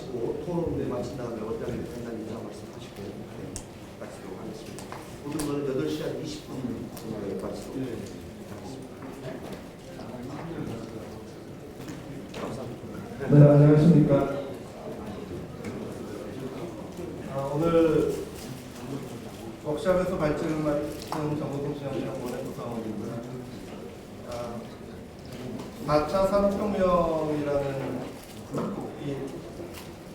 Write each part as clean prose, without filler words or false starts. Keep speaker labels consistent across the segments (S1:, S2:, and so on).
S1: 마치고 토론회 마친 다음에 원장님 간단히 인사 말씀하시고 마치도록 하겠습니다. 모든 거는 8시 한 20분에 마치도록 하겠습니다.
S2: 네, 안녕하십니까. 오늘 워크숍에서 발제를 맡은 정보통신원원의 구성원이고요. 4차 산업혁명이라는 이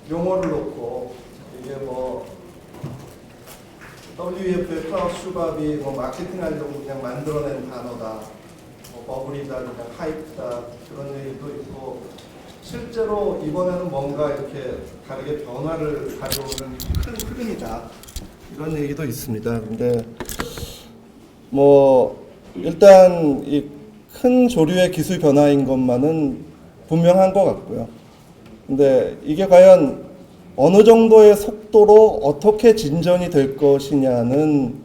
S2: 용어를 놓고 이게 뭐 WEF의 클라우스 슈밥이 뭐 마케팅하려고 그냥 만들어낸 단어다, 뭐 버블이다, 그냥 하이프다 그런 얘기도 있고, 실제로 이번에는 뭔가 이렇게 다르게 변화를 가져오는 큰 흐름이다 이런 얘기도 있습니다. 근데 뭐 일단 이 큰 조류의 기술 변화인 것만은 분명한 것 같고요. 근데 이게 과연 어느 정도의 속도로 어떻게 진전이 될 것이냐는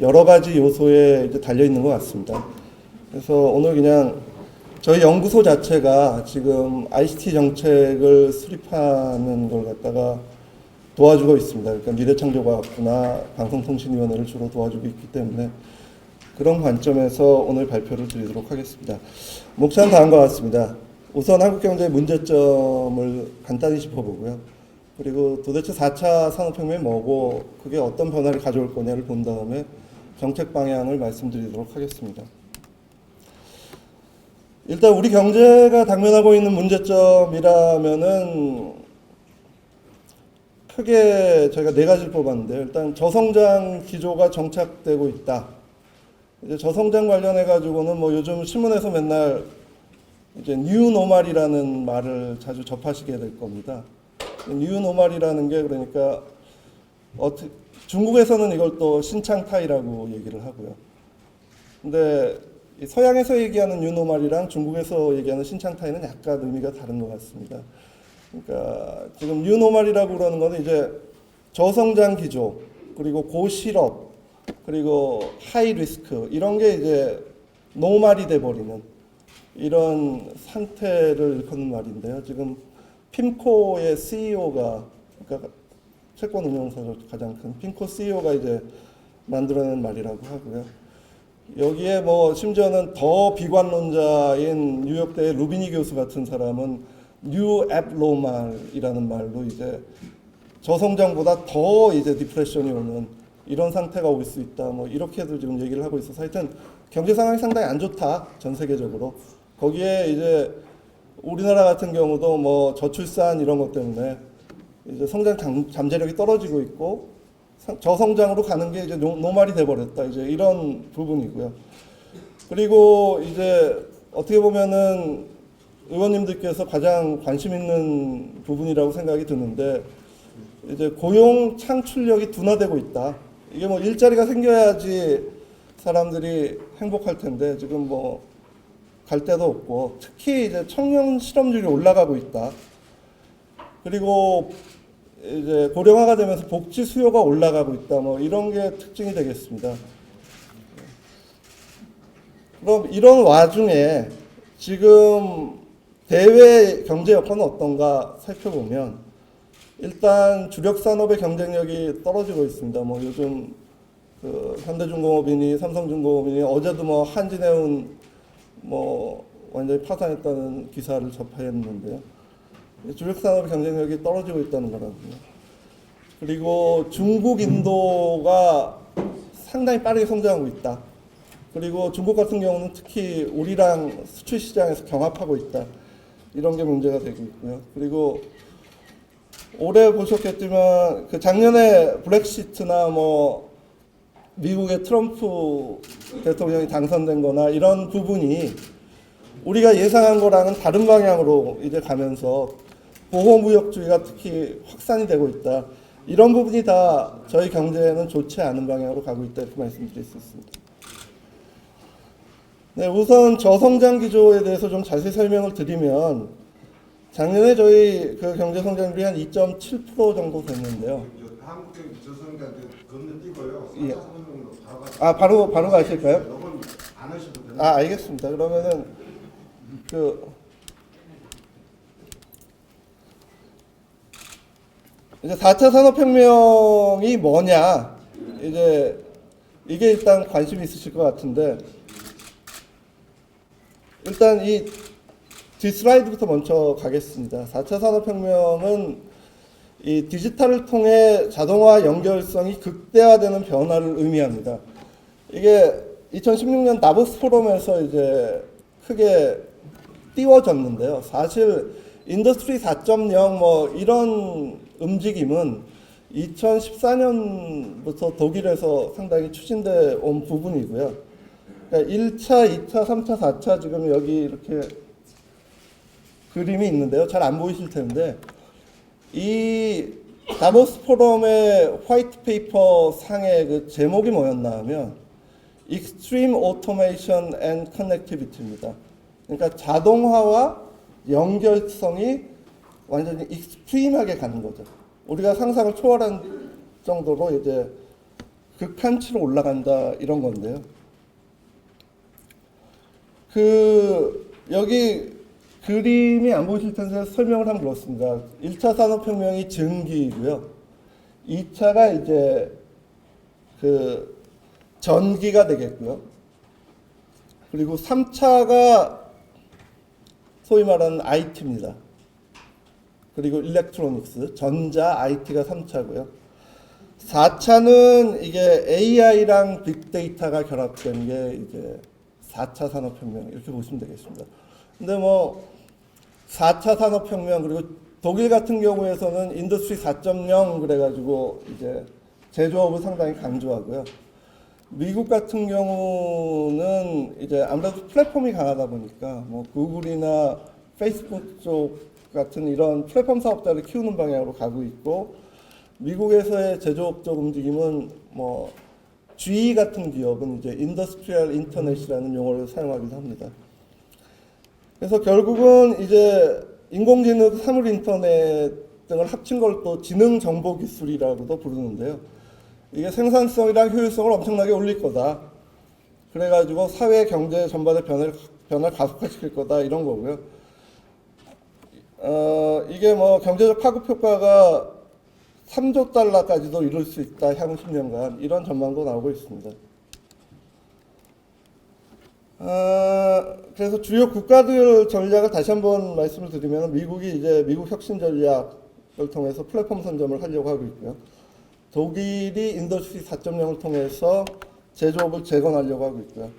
S2: 여러 가지 요소에 이제 달려 있는 것 같습니다. 그래서 오늘 그냥 저희 연구소 자체가 지금 ICT 정책을 수립하는 걸 갖다가 도와주고 있습니다. 그러니까 미래창조과학부나 방송통신위원회를 주로 도와주고 있기 때문에 그런 관점에서 오늘 발표를 드리도록 하겠습니다. 목차는 다음과 같습니다. 우선 한국경제의 문제점을 간단히 짚어보고요. 그리고 도대체 4차 산업혁명이 뭐고 그게 어떤 변화를 가져올 거냐를 본 다음에 정책 방향을 말씀드리도록 하겠습니다. 일단 우리 경제가 당면하고 있는 문제점이라면은 크게 저희가 4가지를 뽑았는데요. 일단 저성장 기조가 정착되고 있다. 이제 저성장 관련해 가지고는 뭐 요즘 신문에서 맨날 이제 뉴노멀이라는 말을 자주 접하시게 될 겁니다. 뉴노멀이라는 게 그러니까 중국에서는 이걸 또 신창타이라고 얘기를 하고요. 근데 서양에서 얘기하는 뉴노멀이랑 중국에서 얘기하는 신창타이는 약간 의미가 다른 것 같습니다. 그러니까 지금 뉴노멀이라고 그러는 거는 이제 저성장 기조, 그리고 고실업, 그리고 하이 리스크 이런 게 이제 노멀이 돼버리는 이런 상태를 일컫는 말인데요. 지금 핌코의 CEO가, 그러니까 채권 운용사로 가장 큰 핌코 CEO가 이제 만들어낸 말이라고 하고요. 여기에 뭐 심지어는 더 비관론자인 뉴욕대의 루비니 교수 같은 사람은 뉴 앱노멀이라는 말로 이제 저성장보다 더 이제 디프레션이 오는 이런 상태가 올 수 있다. 뭐 이렇게도 지금 얘기를 하고 있어서 하여튼 경제 상황이 상당히 안 좋다. 전 세계적으로. 거기에 이제 우리나라 같은 경우도 뭐 저출산 이런 것 때문에 이제 성장 잠재력이 떨어지고 있고 저성장으로 가는 게 이제 노말이 돼 버렸다. 이제 이런 부분이고요. 그리고 이제 어떻게 보면은 의원님들께서 가장 관심 있는 부분이라고 생각이 드는데 이제 고용 창출력이 둔화되고 있다. 이게 뭐 일자리가 생겨야지 사람들이 행복할 텐데 지금 뭐 갈 데도 없고 특히 이제 청년 실업률이 올라가고 있다. 그리고 이제 고령화가 되면서 복지 수요가 올라가고 있다. 뭐 이런 게 특징이 되겠습니다. 그럼 이런 와중에 지금 대외 경제 여건은 어떤가 살펴보면 일단 주력 산업의 경쟁력이 떨어지고 있습니다. 뭐 요즘 그 현대중공업이니 삼성중공업이니 어제도 뭐 한진해운 뭐 완전히 파산했다는 기사를 접했는데요. 주력 산업의 경쟁력이 떨어지고 있다는 거라고요. 그리고 중국, 인도가 상당히 빠르게 성장하고 있다. 그리고 중국 같은 경우는 특히 우리랑 수출 시장에서 경합하고 있다. 이런 게 문제가 되고 있고요. 그리고 올해 보셨겠지만 그 작년에 브렉시트나 뭐 미국의 트럼프 대통령이 당선된 거나 이런 부분이 우리가 예상한 거랑은 다른 방향으로 이제 가면서 보호무역주의가 특히 확산이 되고 있다. 이런 부분이 다 저희 경제에는 좋지 않은 방향으로 가고 있다. 이렇게 말씀드릴 수 있습니다. 네, 우선 저성장 기조에 대해서 좀 자세히 설명을 드리면 작년에 저희 그 경제 성장률이 한 2.7% 정도 됐는데요.
S3: 한국경 저성장 건너뛰고요.
S1: 예.
S3: 바로
S1: 바로 가실까요?
S3: 너무 안 하셔도 돼요.
S1: 알겠습니다. 그러면은
S2: 이제 4차 산업혁명이 뭐냐, 이제 이게 일단 관심이 있으실 것 같은데, 일단 이 뒷슬라이드부터 먼저 가겠습니다. 4차 산업혁명은 이 디지털을 통해 자동화 연결성이 극대화되는 변화를 의미합니다. 이게 2016년 다보스 포럼에서 이제 크게 띄워졌는데요. 사실 인더스트리 4.0 뭐 이런 움직임은 2014년부터 독일에서 상당히 추진돼 온 부분이고요. 그러니까 1차, 2차, 3차, 4차 지금 여기 이렇게 그림이 있는데요. 잘 안 보이실 텐데 이 다보스 포럼의 화이트 페이퍼 상의 그 제목이 뭐였나 하면 Extreme Automation and Connectivity입니다. 그러니까 자동화와 연결성이 완전히 익스트림하게 가는 거죠. 우리가 상상을 초월한 정도로 이제 극한치로 올라간다 이런 건데요. 그 여기 그림이 안 보이실 텐데 설명을 하면 그렇습니다. 1차 산업혁명이 증기이고요. 2차가 이제 그 전기가 되겠고요. 그리고 3차가 소위 말하는 IT입니다. 그리고 일렉트로닉스, 전자, IT가 3차고요. 4차는 이게 AI랑 빅데이터가 결합된 게 이제 4차 산업혁명 이렇게 보시면 되겠습니다. 근데 뭐 4차 산업혁명 그리고 독일 같은 경우에서는 인더스트리 4.0 그래가지고 이제 제조업을 상당히 강조하고요. 미국 같은 경우는 이제 아무래도 플랫폼이 강하다 보니까 뭐 구글이나 페이스북 쪽 같은 이런 플랫폼 사업자를 키우는 방향으로 가고 있고, 미국에서의 제조업적 움직임은 뭐 GE 같은 기업은 이제 인더스트리얼 인터넷이라는 용어를 사용하기도 합니다. 그래서 결국은 이제 인공지능, 사물 인터넷 등을 합친 걸 또 지능 정보 기술이라고도 부르는데요. 이게 생산성이랑 효율성을 엄청나게 올릴 거다. 그래가지고 사회 경제 전반의 변화를 가속화시킬 거다 이런 거고요. 이게 뭐 경제적 파급 효과가 3조 달러까지도 이룰 수 있다 향후 10년간 이런 전망도 나오고 있습니다. 그래서 주요 국가들 전략을 다시 한번 말씀을 드리면 미국이 이제 미국 혁신 전략을 통해서 플랫폼 선점을 하려고 하고 있고요. 독일이 인더스트리 4.0을 통해서 제조업을 재건하려고 하고 있고요.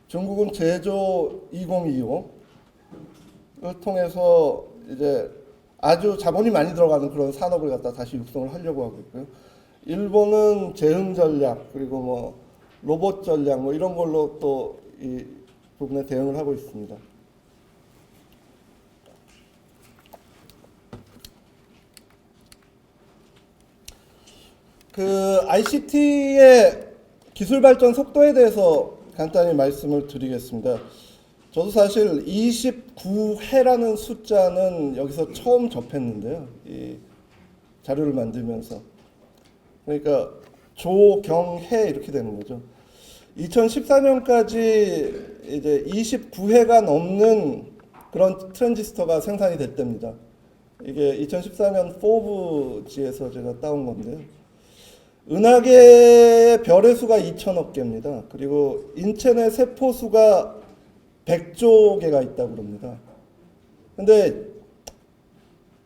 S2: 중국은 제조 2025를 통해서 이제 아주 자본이 많이 들어가는 그런 산업을 갖다 다시 육성을 하려고 하고 있고요. 일본은 재흥 전략 그리고 뭐 로봇 전략 뭐 이런 걸로 또 이 부분에 대응을 하고 있습니다. 그 ICT의 기술 발전 속도에 대해서 간단히 말씀을 드리겠습니다. 저도 사실 29회라는 숫자는 여기서 처음 접했는데요. 이 자료를 만들면서. 그러니까 조경해 이렇게 되는 거죠. 2014년까지 이제 29회가 넘는 그런 트랜지스터가 생산이 됐답니다. 이게 2014년 포브지에서 제가 따온 건데요. 은하계의 별의 수가 2천억 개입니다. 그리고 인체 내 세포 수가 100조 개가 있다고 그럽니다. 근데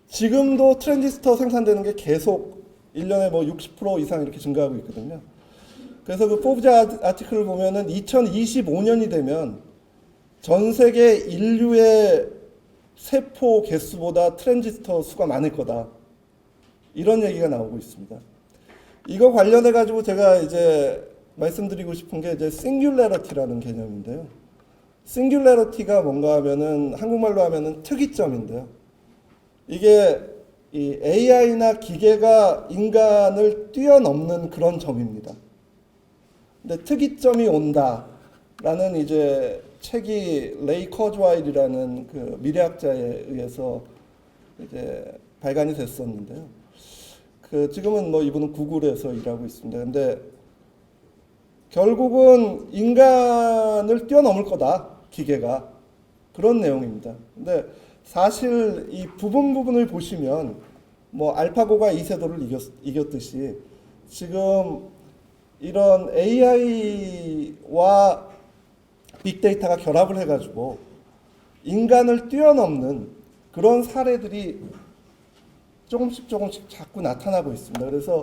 S2: 지금도 트랜지스터 생산되는 게 계속 1년에 뭐 60% 이상 이렇게 증가하고 있거든요. 그래서 그 포브지 아티클을 보면은 2025년이 되면 전 세계 인류의 세포 개수보다 트랜지스터 수가 많을 거다. 이런 얘기가 나오고 있습니다. 이거 관련해 가지고 제가 이제 말씀드리고 싶은 게 이제 싱귤레러티라는 개념인데요. 싱귤레러티가 뭔가 하면은 한국말로 하면은 특이점인데요. 이게 이 AI나 기계가 인간을 뛰어넘는 그런 점입니다. 근데 특이점이 온다라는 이제 책이 레이 커즈와일이라는 그 미래학자에 의해서 이제 발간이 됐었는데요. 그 지금은 뭐 이분은 구글에서 일하고 있습니다. 근데 결국은 인간을 뛰어넘을 거다, 기계가. 그런 내용입니다. 근데 사실 이 부분을 보시면 뭐 알파고가 이세돌을 이겼듯이 지금 이런 AI와 빅데이터가 결합을 해가지고 인간을 뛰어넘는 그런 사례들이 조금씩 자꾸 나타나고 있습니다. 그래서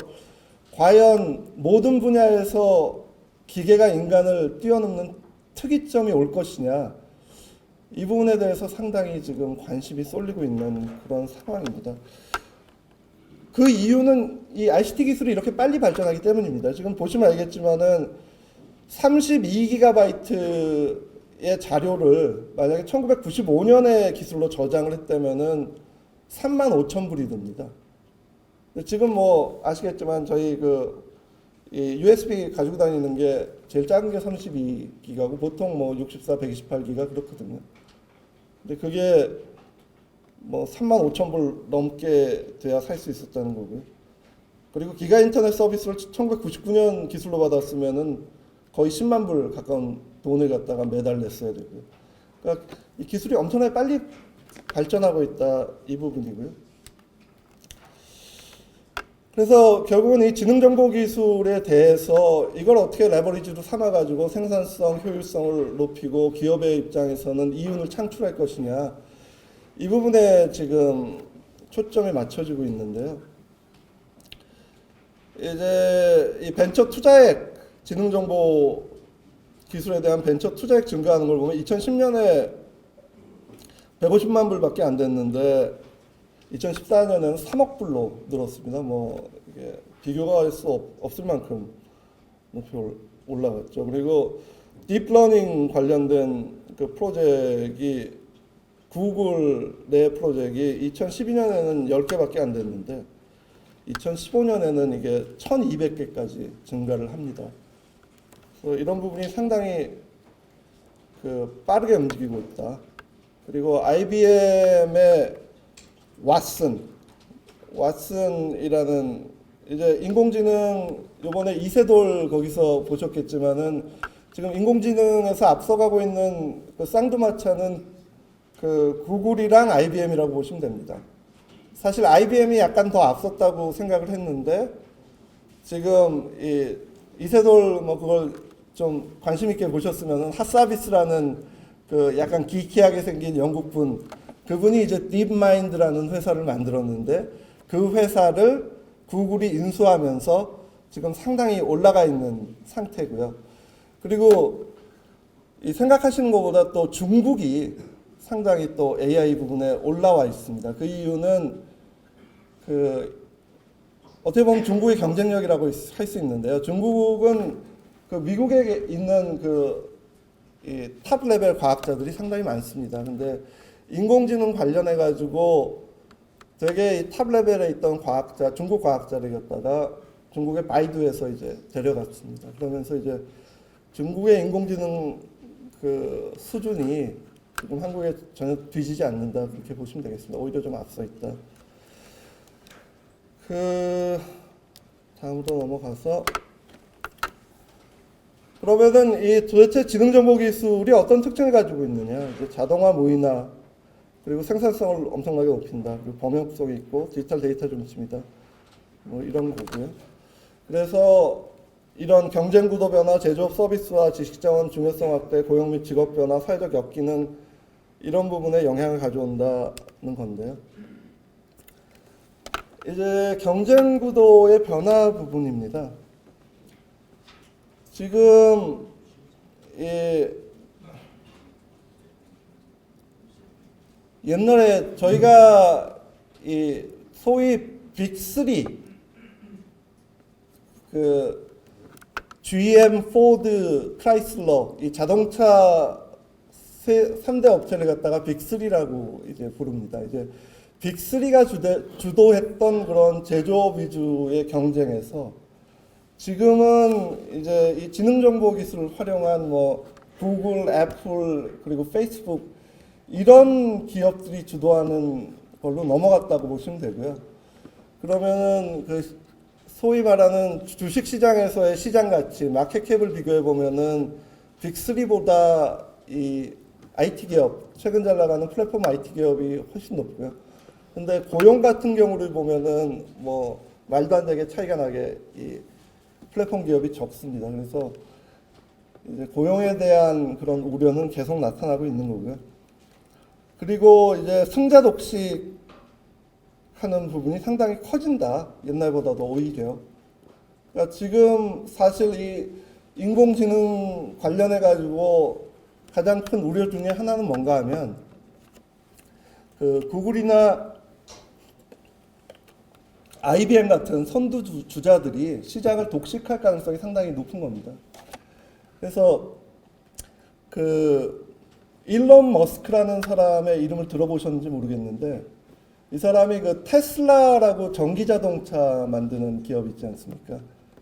S2: 과연 모든 분야에서 기계가 인간을 뛰어넘는 특이점이 올 것이냐, 이 부분에 대해서 상당히 지금 관심이 쏠리고 있는 그런 상황입니다. 그 이유는 이 ICT 기술이 이렇게 빨리 발전하기 때문입니다. 지금 보시면 알겠지만은 32GB의 자료를 만약에 1995년에 기술로 저장을 했다면은 35,000불이 듭니다. 지금 뭐 아시겠지만 저희 이 USB 가지고 다니는 게 제일 작은 게 32기가고 보통 뭐 64, 128기가 그렇거든요. 근데 그게 뭐 35,000불 넘게 돼야 살 수 있었다는 거고요. 그리고 기가 인터넷 서비스를 1999년 기술로 받았으면은 거의 10만 불 가까운 돈을 갖다가 매달 냈어야 되고요. 그러니까 이 기술이 엄청나게 빨리 발전하고 있다, 이 부분이고요. 그래서 결국은 이 지능정보기술에 대해서 이걸 어떻게 레버리지로 삼아가지고 생산성, 효율성을 높이고 기업의 입장에서는 이윤을 창출할 것이냐, 이 부분에 지금 초점이 맞춰지고 있는데요. 이제 이 벤처 투자액, 지능정보 기술에 대한 벤처 투자액 증가하는 걸 보면 2010년에 150만 불밖에 안 됐는데 2014년에는 3억 불로 늘었습니다. 뭐 이게 비교가 할 수 없을 만큼 높이 올라갔죠. 그리고 딥러닝 관련된 그 프로젝트이 구글 내 프로젝트이 2012년에는 10개밖에 안 됐는데 2015년에는 이게 1200개까지 증가를 합니다. 그래서 이런 부분이 상당히 빠르게 움직이고 있다. 그리고 IBM의 왓슨이라는 이제 인공지능 요번에 이세돌 거기서 보셨겠지만은 지금 인공지능에서 앞서가고 있는 그 쌍두마차는 그 구글이랑 IBM이라고 보시면 됩니다. 사실 IBM이 약간 더 앞섰다고 생각을 했는데 지금 이세돌 뭐 그걸 좀 관심 있게 보셨으면은 핫서비스라는 그 약간 기키하게 생긴 영국분, 그분이 이제 딥마인드라는 회사를 만들었는데 그 회사를 구글이 인수하면서 지금 상당히 올라가 있는 상태고요. 그리고 이 생각하시는 것보다 또 중국이 상당히 또 AI 부분에 올라와 있습니다. 그 이유는 어떻게 보면 중국의 경쟁력이라고 할 수 있는데요. 중국은 그 미국에 있는 이 탑 레벨 과학자들이 상당히 많습니다. 근데 인공지능 관련해 가지고 되게 이 탑 레벨에 있던 과학자, 중국 과학자를 갖다가 중국의 바이두에서 이제 데려갔습니다. 그러면서 이제 중국의 인공지능 그 수준이 지금 한국에 전혀 뒤지지 않는다, 그렇게 보시면 되겠습니다. 오히려 좀 앞서 있다. 다음으로 넘어가서 그러면은 이 도대체 지능정보기술이 어떤 특징을 가지고 있느냐? 이제 자동화 무인화, 그리고 생산성을 엄청나게 높인다. 그리고 범용성이 있고 디지털 데이터 중심이다. 뭐 이런 거고요. 그래서 이런 경쟁 구도 변화, 제조업 서비스와 지식자원 중요성 확대, 고용 및 직업 변화, 사회적 엮이는 이런 부분에 영향을 가져온다는 건데요. 이제 경쟁 구도의 변화 부분입니다. 지금 옛날에 저희가 이 소위 빅3 그 GM, 포드, 크라이슬러 이 자동차 3대 업체를 갖다가 빅3라고 이제 부릅니다. 이제 빅3가 주도했던 그런 제조업 위주의 경쟁에서 지금은 이제 이 지능정보 기술을 활용한 뭐 구글, 애플, 그리고 페이스북 이런 기업들이 주도하는 걸로 넘어갔다고 보시면 되고요. 그러면은 그 소위 말하는 주식 시장에서의 시장 가치, 마켓캡을 비교해 보면은 빅3보다 이 IT 기업, 최근 잘 나가는 플랫폼 IT 기업이 훨씬 높고요. 근데 고용 같은 경우를 보면은 뭐 말도 안 되게 차이가 나게 이 플랫폼 기업이 적습니다. 그래서 이제 고용에 대한 그런 우려는 계속 나타나고 있는 거고요. 그리고 이제 승자 독식 하는 부분이 상당히 커진다. 옛날보다도 오히려. 그러니까 지금 사실 이 인공지능 관련해 가지고 가장 큰 우려 중에 하나는 뭔가 하면 그 구글이나 IBM 같은 선두 주자들이 시장을 독식할 가능성이 상당히 높은 겁니다. 그래서 그 일론 머스크라는 사람의 이름을 들어보셨는지 모르겠는데 이 사람이 그 테슬라라고 전기 자동차 만드는 기업 있지 않습니까?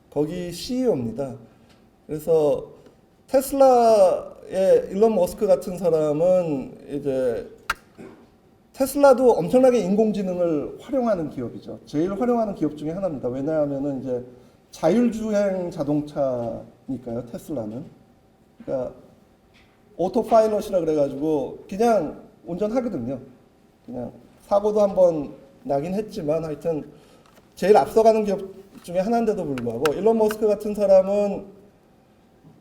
S2: 거기 CEO입니다. 그래서 테슬라의 일론 머스크 같은 사람은 이제 테슬라도 엄청나게 인공지능을 활용하는 기업이죠. 제일 활용하는 기업 중에 하나입니다. 왜냐하면은 이제 자율주행 자동차니까요, 테슬라는. 그러니까 오토파일럿이라 그래가지고 그냥 운전하거든요. 그냥 사고도 한번 나긴 했지만 하여튼 제일 앞서가는 기업 중에 하나인데도 불구하고 일론 머스크 같은 사람은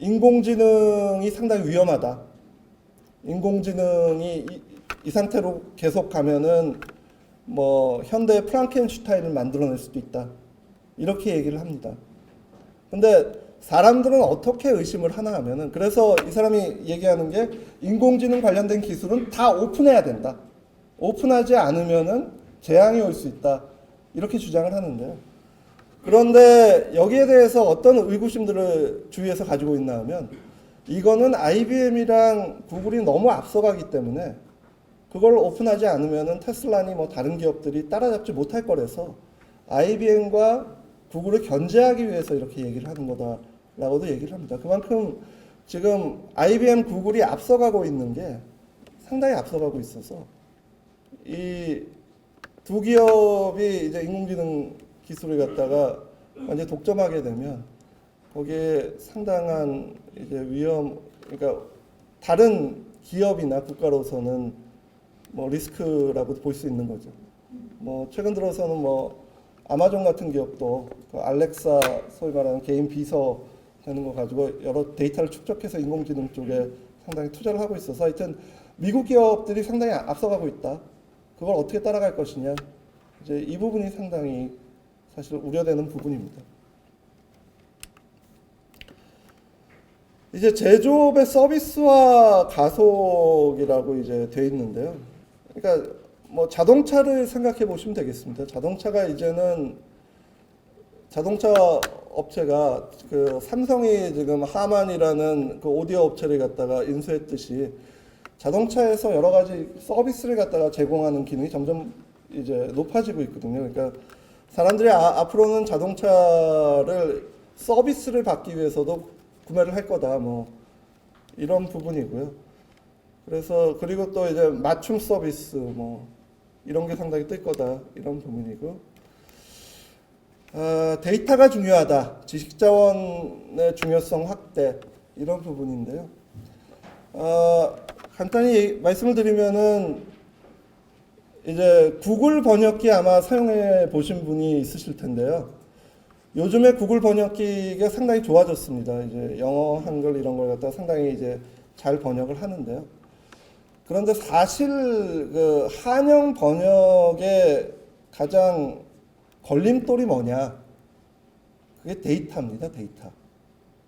S2: 인공지능이 상당히 위험하다. 인공지능이 이 상태로 계속 가면은 뭐 현대의 프랑켄슈타인을 만들어낼 수도 있다. 이렇게 얘기를 합니다. 근데 사람들은 어떻게 의심을 하나 하면은 그래서 이 사람이 얘기하는 게 인공지능 관련된 기술은 다 오픈해야 된다. 오픈하지 않으면은 재앙이 올 수 있다. 이렇게 주장을 하는데요. 그런데 여기에 대해서 어떤 의구심들을 주위에서 가지고 있나 하면 이거는 IBM이랑 구글이 너무 앞서가기 때문에 그걸 오픈하지 않으면은 테슬라니 뭐 다른 기업들이 따라잡지 못할 거라서 IBM과 구글을 견제하기 위해서 이렇게 얘기를 하는 거다라고도 얘기를 합니다. 그만큼 지금 IBM, 구글이 앞서가고 있는 게 상당히 앞서가고 있어서 이 두 기업이 이제 인공지능 기술을 갖다가 완전 독점하게 되면 거기에 상당한 이제 위험, 그러니까 다른 기업이나 국가로서는 뭐 리스크라고 볼 수 있는 거죠. 뭐 최근 들어서는 뭐 아마존 같은 기업도 그 알렉사 소위 말하는 개인 비서 되는 거 가지고 여러 데이터를 축적해서 인공지능 쪽에 상당히 투자를 하고 있어서 하여튼 미국 기업들이 상당히 앞서가고 있다. 그걸 어떻게 따라갈 것이냐. 이제 이 부분이 상당히 사실 우려되는 부분입니다. 이제 제조업의 서비스화 가속이라고 이제 돼 있는데요. 그러니까 뭐 자동차를 생각해 보시면 되겠습니다. 자동차가 이제는 자동차 업체가 그 삼성이 지금 하만이라는 그 오디오 업체를 갖다가 인수했듯이 자동차에서 여러 가지 서비스를 갖다가 제공하는 기능이 점점 이제 높아지고 있거든요. 그러니까 사람들이 앞으로는 자동차를 서비스를 받기 위해서도 구매를 할 거다. 뭐 이런 부분이고요. 그래서 그리고 또 이제 맞춤 서비스 뭐 이런 게 상당히 뜰 거다. 이런 부분이고. 데이터가 중요하다. 지식자원의 중요성 확대 이런 부분인데요. 간단히 말씀을 드리면은 이제 구글 번역기 아마 사용해 보신 분이 있으실 텐데요. 요즘에 구글 번역기가 상당히 좋아졌습니다. 이제 영어, 한글 이런 걸 갖다 상당히 이제 잘 번역을 하는데요. 그런데 사실 그 한영 번역의 가장 걸림돌이 뭐냐? 그게 데이터입니다. 데이터.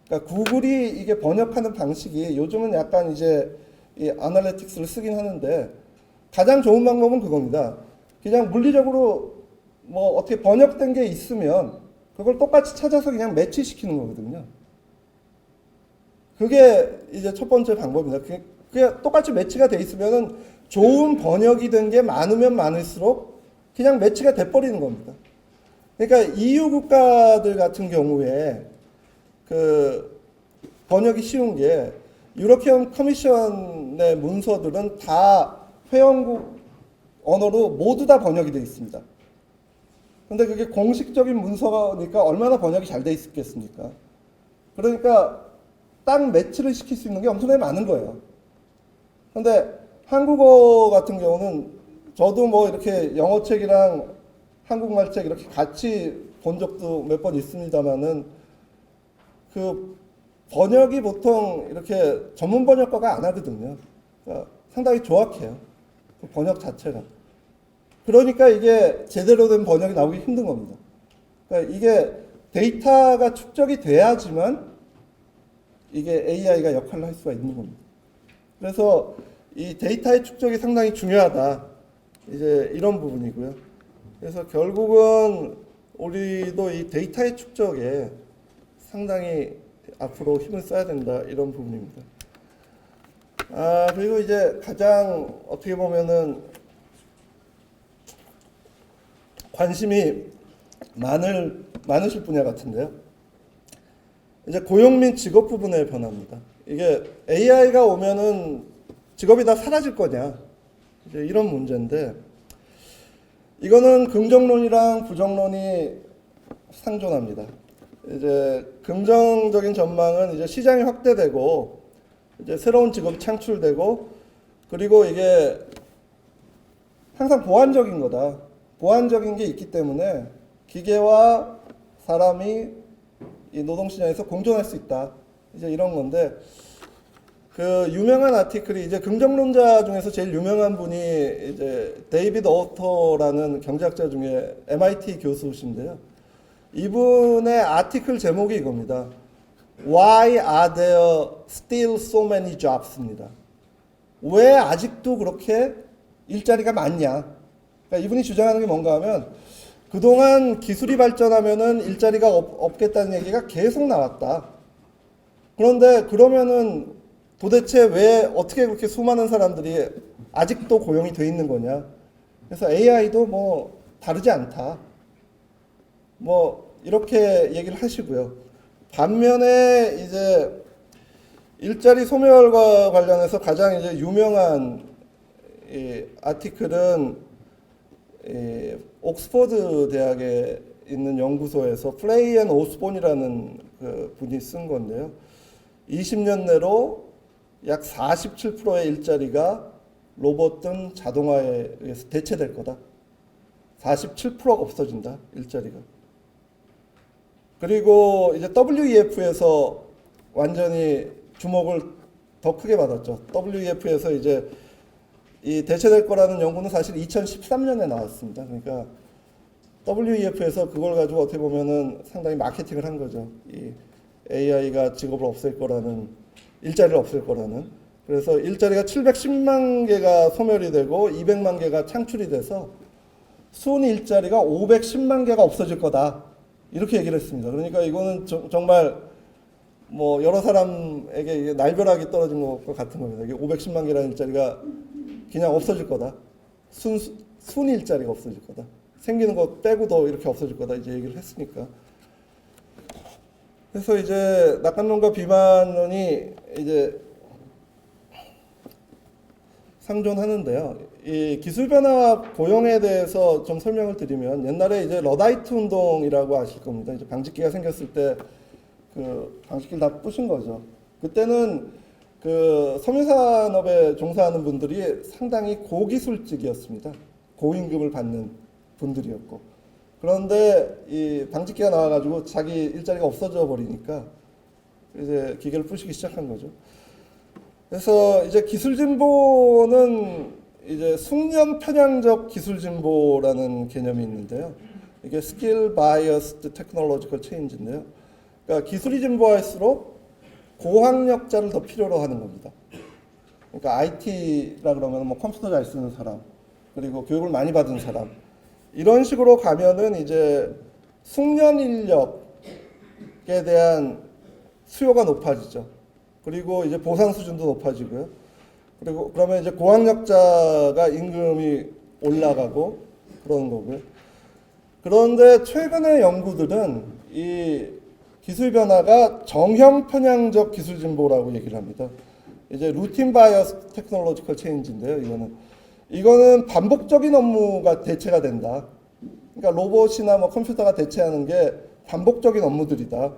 S2: 그러니까 구글이 이게 번역하는 방식이 요즘은 약간 이제 이 아날리틱스를 쓰긴 하는데 가장 좋은 방법은 그겁니다. 그냥 물리적으로 뭐 어떻게 번역된 게 있으면 그걸 똑같이 찾아서 그냥 매치시키는 거거든요. 그게 이제 첫 번째 방법입니다. 그게 똑같이 매치가 돼 있으면은 좋은 번역이 된 게 많으면 많을수록 그냥 매치가 돼버리는 겁니다. 그러니까 EU 국가들 같은 경우에 그 번역이 쉬운 게 유러피언 커미션의 문서들은 다 회원국 언어로 모두 다 번역이 되어 있습니다. 근데 그게 공식적인 문서니까 얼마나 번역이 잘 돼 있겠습니까? 그러니까 딱 매치를 시킬 수 있는 게 엄청나게 많은 거예요. 근데 한국어 같은 경우는 저도 뭐 이렇게 영어책이랑 한국말책 이렇게 같이 본 적도 몇 번 있습니다만은 그 번역이 보통 이렇게 전문 번역가가 안 하거든요. 그러니까 상당히 조악해요. 그 번역 자체가. 그러니까 이게 제대로 된 번역이 나오기 힘든 겁니다. 그러니까 이게 데이터가 축적이 돼야지만 이게 AI가 역할을 할 수가 있는 겁니다. 그래서 이 데이터의 축적이 상당히 중요하다. 이제 이런 부분이고요. 그래서 결국은 우리도 이 데이터의 축적에 상당히 앞으로 힘을 써야 된다. 이런 부분입니다. 그리고 이제 가장 어떻게 보면은 관심이 많으실 분야 같은데요. 이제 고용 및 직업 부분의 변화입니다. 이게 AI가 오면은 직업이 다 사라질 거냐. 이제 이런 문제인데, 이거는 긍정론이랑 부정론이 상존합니다. 이제 긍정적인 전망은 이제 시장이 확대되고, 이제 새로운 직업이 창출되고, 그리고 이게 항상 보완적인 거다. 보완적인 게 있기 때문에 기계와 사람이 이 노동시장에서 공존할 수 있다. 이제 이런 건데, 그 유명한 아티클이 이제 긍정론자 중에서 제일 유명한 분이 이제 데이비드 오토라는 경제학자 중에 MIT 교수신데요. 이분의 아티클 제목이 이겁니다. Why are there still so many jobs입니다. 왜 아직도 그렇게 일자리가 많냐? 그러니까 이분이 주장하는 게 뭔가 하면 그동안 기술이 발전하면은 일자리가 없겠다는 얘기가 계속 나왔다. 그런데 그러면은 도대체 왜 어떻게 그렇게 수많은 사람들이 아직도 고용이 돼 있는 거냐? 그래서 AI도 뭐 다르지 않다. 뭐 이렇게 얘기를 하시고요. 반면에 이제 일자리 소멸과 관련해서 가장 이제 유명한 이 아티클은 이 옥스퍼드 대학에 있는 연구소에서 플레이 앤 오스본이라는 그 분이 쓴 건데요. 20년 내로 약 47%의 일자리가 로봇 등 자동화에 의해서 대체될 거다. 47%가 없어진다, 일자리가. 그리고 이제 WEF에서 완전히 주목을 더 크게 받았죠. WEF에서 이제 이 대체될 거라는 연구는 사실 2013년에 나왔습니다. 그러니까 WEF에서 그걸 가지고 어떻게 보면은 상당히 마케팅을 한 거죠. 이 AI가 직업을 없앨 거라는, 일자리를 없앨 거라는. 그래서 일자리가 710만 개가 소멸이 되고 200만 개가 창출이 돼서 순 일자리가 510만 개가 없어질 거다. 이렇게 얘기를 했습니다. 그러니까 이거는 정말 뭐 여러 사람에게 이게 날벼락이 떨어진 것과 같은 겁니다. 이게 510만 개라는 일자리가 그냥 없어질 거다. 순 일자리가 없어질 거다. 생기는 거 빼고도 이렇게 없어질 거다. 이제 얘기를 했으니까. 그래서 이제 낙관론과 비만론이 이제 상존하는데요. 이 기술 변화와 고용에 대해서 좀 설명을 드리면, 옛날에 이제 러다이트 운동이라고 아실 겁니다. 이제 방직기가 생겼을 때 그 방직기를 다 부신 거죠. 그때는 그 섬유산업에 종사하는 분들이 상당히 고기술직이었습니다. 고임금을 받는 분들이었고. 그런데 이 방직기가 나와가지고 자기 일자리가 없어져 버리니까 이제 기계를 부시기 시작한 거죠. 그래서 이제 기술 진보는 이제 숙련 편향적 기술 진보라는 개념이 있는데요. 이게 Skill Biased Technological Change인데요. 그러니까 기술이 진보할수록 고학력자를 더 필요로 하는 겁니다. 그러니까 IT라 그러면 뭐 컴퓨터 잘 쓰는 사람, 그리고 교육을 많이 받은 사람, 이런 식으로 가면은 이제 숙련 인력에 대한 수요가 높아지죠. 그리고 이제 보상 수준도 높아지고요. 그리고 그러면 이제 고학력자가 임금이 올라가고 그러는 거고요. 그런데 최근의 연구들은 이 기술 변화가 정형 편향적 기술 진보라고 얘기를 합니다. 이제 루틴 바이어스 테크놀로지컬 체인지인데요. 이거는 반복적인 업무가 대체가 된다. 그러니까 로봇이나 뭐 컴퓨터가 대체하는 게 반복적인 업무들이다.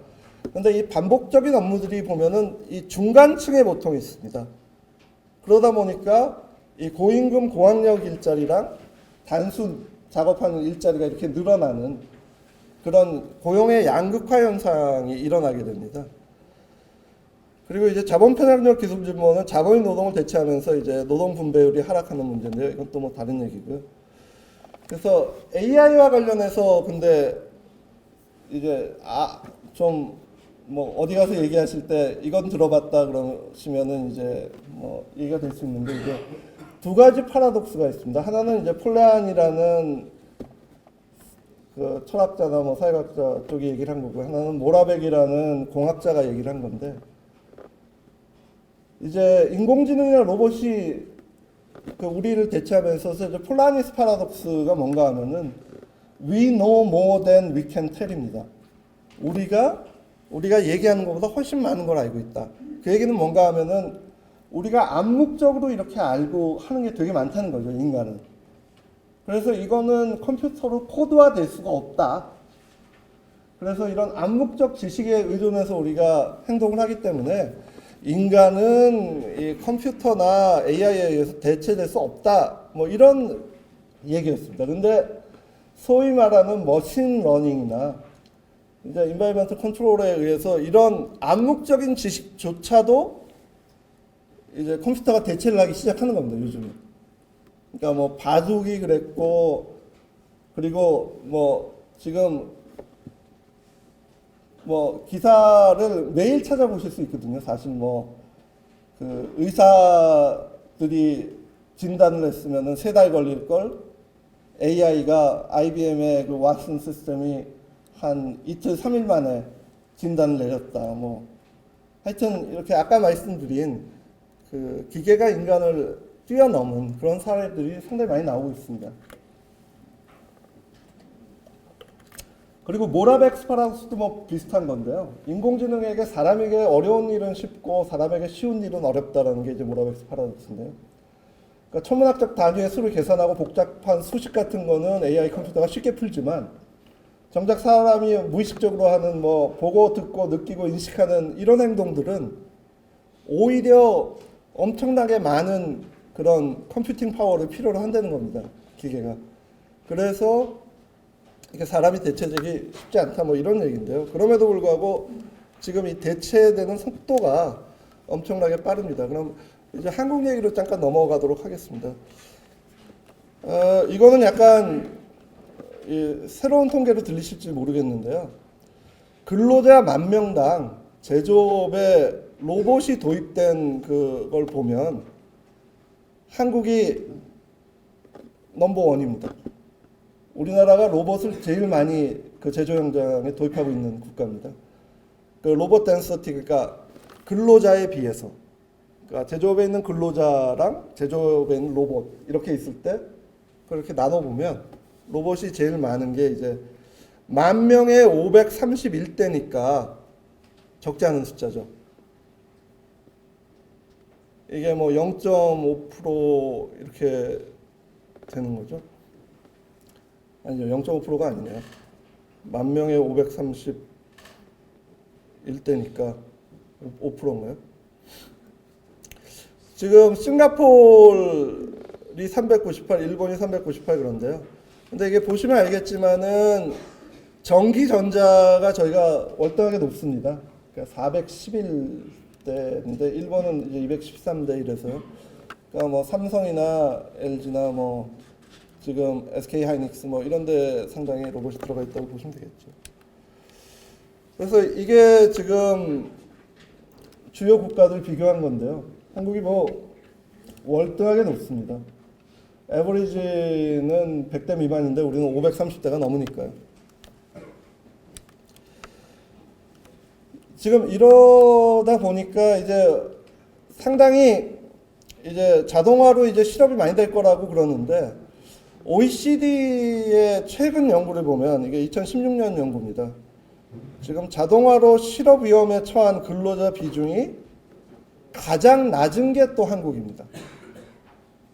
S2: 그런데 이 반복적인 업무들이 보면은 이 중간층에 보통 있습니다. 그러다 보니까 이 고임금 고학력 일자리랑 단순 작업하는 일자리가 이렇게 늘어나는 그런 고용의 양극화 현상이 일어나게 됩니다. 그리고 이제 자본 편향적 기술 진보는 자본이 노동을 대체하면서 이제 노동 분배율이 하락하는 문제인데요. 이건 또 뭐 다른 얘기고요. 그래서 AI와 관련해서 근데 이제 좀 뭐 어디 가서 얘기하실 때 이건 들어봤다 그러시면은 이제 뭐 얘기가 될 수 있는데 이제 두 가지 파라독스가 있습니다. 하나는 이제 폴란이라는 그 철학자나 뭐 사회학자 쪽이 얘기를 한 거고, 하나는 모라벡이라는 공학자가 얘기를 한 건데, 이제 인공지능이나 로봇이 그 우리를 대체하면서 이제 폴라니스 파라독스가 뭔가 하면은 we know more than we can tell입니다. 우리가 얘기하는 것보다 훨씬 많은 걸 알고 있다. 그 얘기는 뭔가 하면은 우리가 암묵적으로 이렇게 알고 하는 게 되게 많다는 거죠, 인간은. 그래서 이거는 컴퓨터로 코드화될 수가 없다. 그래서 이런 암묵적 지식에 의존해서 우리가 행동을 하기 때문에 인간은 이 컴퓨터나 AI에 의해서 대체될 수 없다. 뭐 이런 얘기였습니다. 근데 소위 말하는 머신 러닝이나 이제 인바이먼트 컨트롤에 의해서 이런 암묵적인 지식조차도 이제 컴퓨터가 대체를 하기 시작하는 겁니다, 요즘에. 그러니까 뭐 바둑이 그랬고, 그리고 뭐 지금 뭐 기사를 매일 찾아보실 수 있거든요. 사실 뭐 그 의사들이 진단을 했으면은 3달 걸릴 걸 AI가 IBM의 그 왓슨 시스템이 한 이틀 3일 만에 진단을 내렸다. 뭐 하여튼 이렇게 아까 말씀드린 그 기계가 인간을 뛰어넘은 그런 사례들이 상당히 많이 나오고 있습니다. 그리고 모라벡 파라독스도 뭐 비슷한 건데요. 인공지능에게 사람에게 어려운 일은 쉽고 사람에게 쉬운 일은 어렵다라는 게 이제 모라벡 파라독스인데요. 그러니까 천문학적 단위의 수를 계산하고 복잡한 수식 같은 거는 AI 컴퓨터가 쉽게 풀지만 정작 사람이 무의식적으로 하는 뭐 보고 듣고 느끼고 인식하는 이런 행동들은 오히려 엄청나게 많은 그런 컴퓨팅 파워를 필요로 한다는 겁니다. 기계가. 그래서 이게 사람이 대체되기 쉽지 않다 뭐 이런 얘기인데요. 그럼에도 불구하고 지금 이 대체되는 속도가 엄청나게 빠릅니다. 그럼 이제 한국 얘기로 잠깐 넘어가도록 하겠습니다. 이거는 약간 새로운 통계로 들리실지 모르겠는데요. 근로자 10,000명당 제조업에 로봇이 도입된 그걸 보면 한국이 넘버원입니다. 우리나라가 로봇을 제일 많이 그 제조 현장에 도입하고 있는 국가입니다. 그 로봇 덴서티, 그러니까 근로자에 비해서, 그러니까 제조업에 있는 근로자랑 제조업에 있는 로봇 이렇게 있을 때 그렇게 나눠 보면 로봇이 제일 많은 게 이제 10,000명에 531대니까 적지 않은 숫자죠. 이게 뭐 0.5% 이렇게 되는 거죠. 아니죠. 0.5%가 아니네요. 10,000명에 531대니까 5%인가요? 지금 싱가포르이 398, 일본이 398 그런데요. 근데 이게 보시면 알겠지만은 전기전자가 저희가 월등하게 높습니다. 그러니까 411대인데 일본은 이제 213대 이래서요. 그러니까 뭐 삼성이나 LG나 뭐 지금 SK 하이닉스 뭐 이런 데 상당히 로봇이 들어가 있다고 보시면 되겠죠. 그래서 이게 지금 주요 국가들 비교한 건데요. 한국이 뭐 월등하게 높습니다. 에버리지는 100대 미만인데 우리는 530대가 넘으니까요. 지금 이러다 보니까 이제 상당히 이제 자동화로 이제 실업이 많이 될 거라고 그러는데 OECD의 최근 연구를 보면 이게 2016년 연구입니다. 지금 자동화로 실업 위험에 처한 근로자 비중이 가장 낮은 게 또 한국입니다.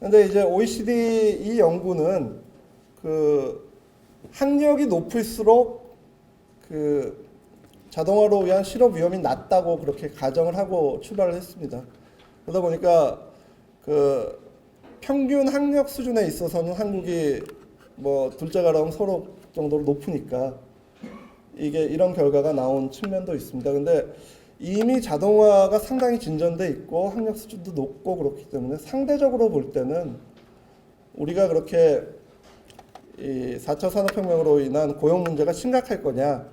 S2: 근데 이제 OECD 이 연구는 그 학력이 높을수록 그 자동화로 위한 실업 위험이 낮다고 그렇게 가정을 하고 출발을 했습니다. 그러다 보니까 그 평균 학력 수준에 있어서는 한국이 뭐 둘째 가라면 서로 정도로 높으니까 이게 이런 결과가 나온 측면도 있습니다. 근데 이미 자동화가 상당히 진전돼 있고 학력 수준도 높고 그렇기 때문에 상대적으로 볼 때는 우리가 그렇게 이 4차 산업혁명으로 인한 고용 문제가 심각할 거냐?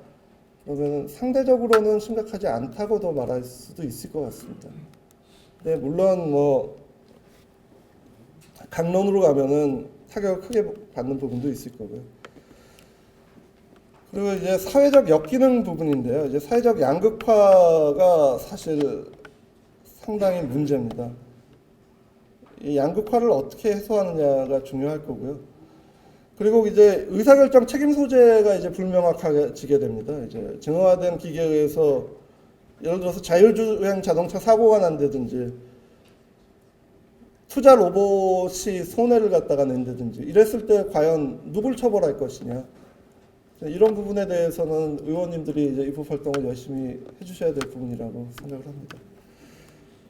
S2: 그러면 상대적으로는 심각하지 않다고도 말할 수도 있을 것 같습니다. 근데 물론 뭐 강론으로 가면은 타격을 크게 받는 부분도 있을 거고요. 그리고 이제 사회적 역기능 부분인데요. 이제 사회적 양극화가 사실 상당히 문제입니다. 이 양극화를 어떻게 해소하느냐가 중요할 거고요. 그리고 이제 의사결정 책임 소재가 이제 불명확해지게 됩니다. 이제 증화된 기계에 의해서 예를 들어서 자율주행 자동차 사고가 난다든지 투자 로봇이 손해를 갖다가 낸다든지 이랬을 때 과연 누굴 처벌할 것이냐. 이런 부분에 대해서는 의원님들이 이제 입법 활동을 열심히 해주셔야 될 부분이라고 생각을 합니다.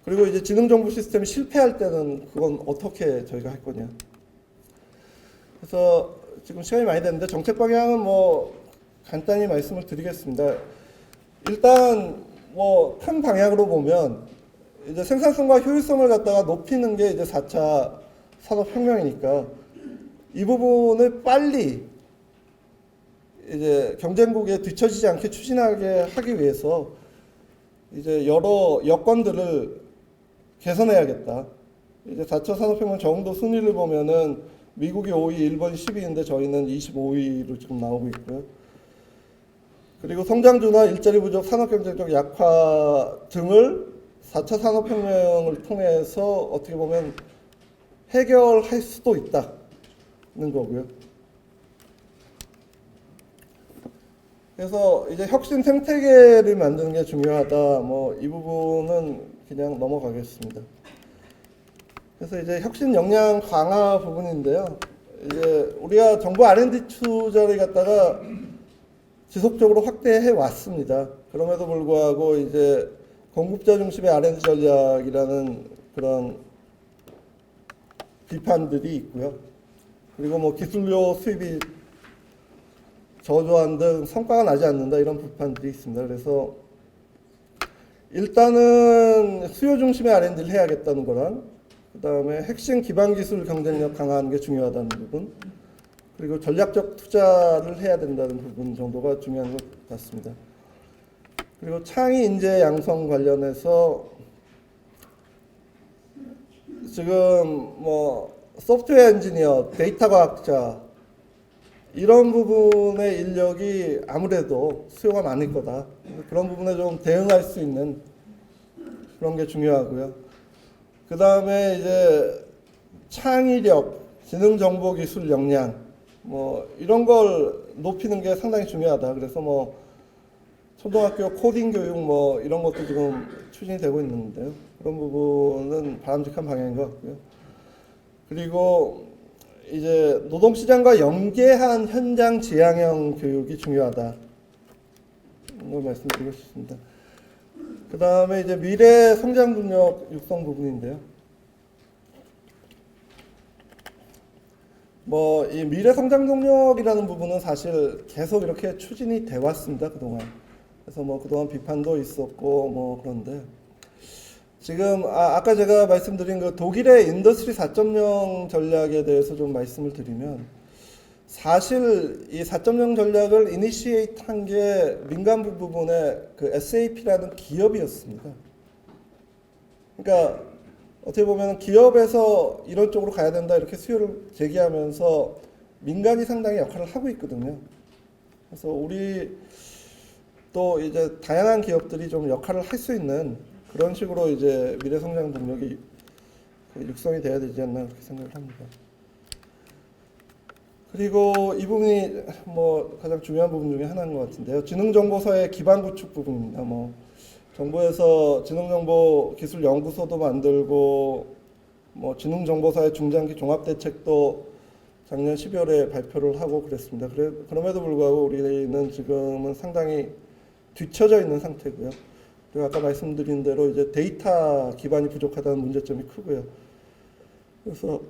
S2: 그리고 이제 지능정보 시스템이 실패할 때는 그건 어떻게 저희가 할 거냐. 그래서 지금 시간이 많이 됐는데 정책 방향은 뭐 간단히 말씀을 드리겠습니다. 일단 뭐 큰 방향으로 보면 이제 생산성과 효율성을 갖다가 높이는 게 이제 4차 산업혁명이니까 이 부분을 빨리 이제 경쟁국에 뒤처지지 않게 추진하게 하기 위해서 이제 여러 여건들을 개선해야겠다. 이제 4차 산업혁명 정도 순위를 보면은 미국이 5위, 일본이 10위인데 저희는 25위로 지금 나오고 있고요. 그리고 성장주나 일자리 부족, 산업 경쟁력 약화 등을 4차 산업혁명을 통해서 어떻게 보면 해결할 수도 있다는 거고요. 그래서 이제 혁신 생태계를 만드는 게 중요하다. 뭐 이 부분은 그냥 넘어가겠습니다. 그래서 이제 혁신 역량 강화 부분인데요. 이제 우리가 정부 R&D 투자를 갖다가 지속적으로 확대해 왔습니다. 그럼에도 불구하고 이제 공급자 중심의 R&D 전략이라는 그런 비판들이 있고요. 그리고 뭐 기술료 수입이 저조한 등 성과가 나지 않는다 이런 비판들이 있습니다. 그래서 일단은 수요 중심의 R&D를 해야겠다는 거랑 그다음에 핵심 기반 기술 경쟁력 강화하는 게 중요하다는 부분 그리고 전략적 투자를 해야 된다는 부분 정도가 중요한 것 같습니다. 그리고 창의 인재 양성 관련해서 지금 뭐 소프트웨어 엔지니어, 데이터 과학자 이런 부분의 인력이 아무래도 수요가 많을 거다. 그런 부분에 좀 대응할 수 있는 그런 게 중요하고요. 그 다음에 이제 창의력, 지능정보기술 역량 뭐 이런 걸 높이는 게 상당히 중요하다. 그래서 뭐 초등학교 코딩 교육 뭐 이런 것도 지금 추진이 되고 있는데요. 그런 부분은 바람직한 방향인 것 같고요. 그리고 이제 노동시장과 연계한 현장 지향형 교육이 중요하다. 이걸 말씀드리고 싶습니다. 그 다음에 이제 미래 성장 동력 육성 부분인데요. 뭐 이 미래 성장 동력이라는 부분은 사실 계속 이렇게 추진이 돼 왔습니다. 그동안. 그래서 뭐 그동안 비판도 있었고 뭐 그런데 지금 아까 제가 말씀드린 그 독일의 인더스트리 4.0 전략에 대해서 좀 말씀을 드리면 사실 이 4.0 전략을 이니시에이트 한 게 민간부 부분의 그 SAP라는 기업이었습니다. 그러니까 어떻게 보면 기업에서 이런 쪽으로 가야 된다 이렇게 수요를 제기하면서 민간이 상당히 역할을 하고 있거든요. 그래서 우리 또 이제 다양한 기업들이 좀 역할을 할 수 있는 그런 식으로 이제 미래 성장 동력이 육성이 돼야 되지 않나 그렇게 생각을 합니다. 그리고 이 부분이 뭐 가장 중요한 부분 중에 하나인 것 같은데요. 지능정보사의 기반 구축 부분입니다. 뭐 정부에서 지능정보기술연구소도 만들고 뭐 지능정보사의 중장기 종합대책도 작년 12월에 발표를 하고 그랬습니다. 그럼에도 불구하고 우리는 지금은 상당히 뒤처져 있는 상태고요. 그리고 아까 말씀드린 대로 이제 데이터 기반이 부족하다는 문제점이 크고요. 그래서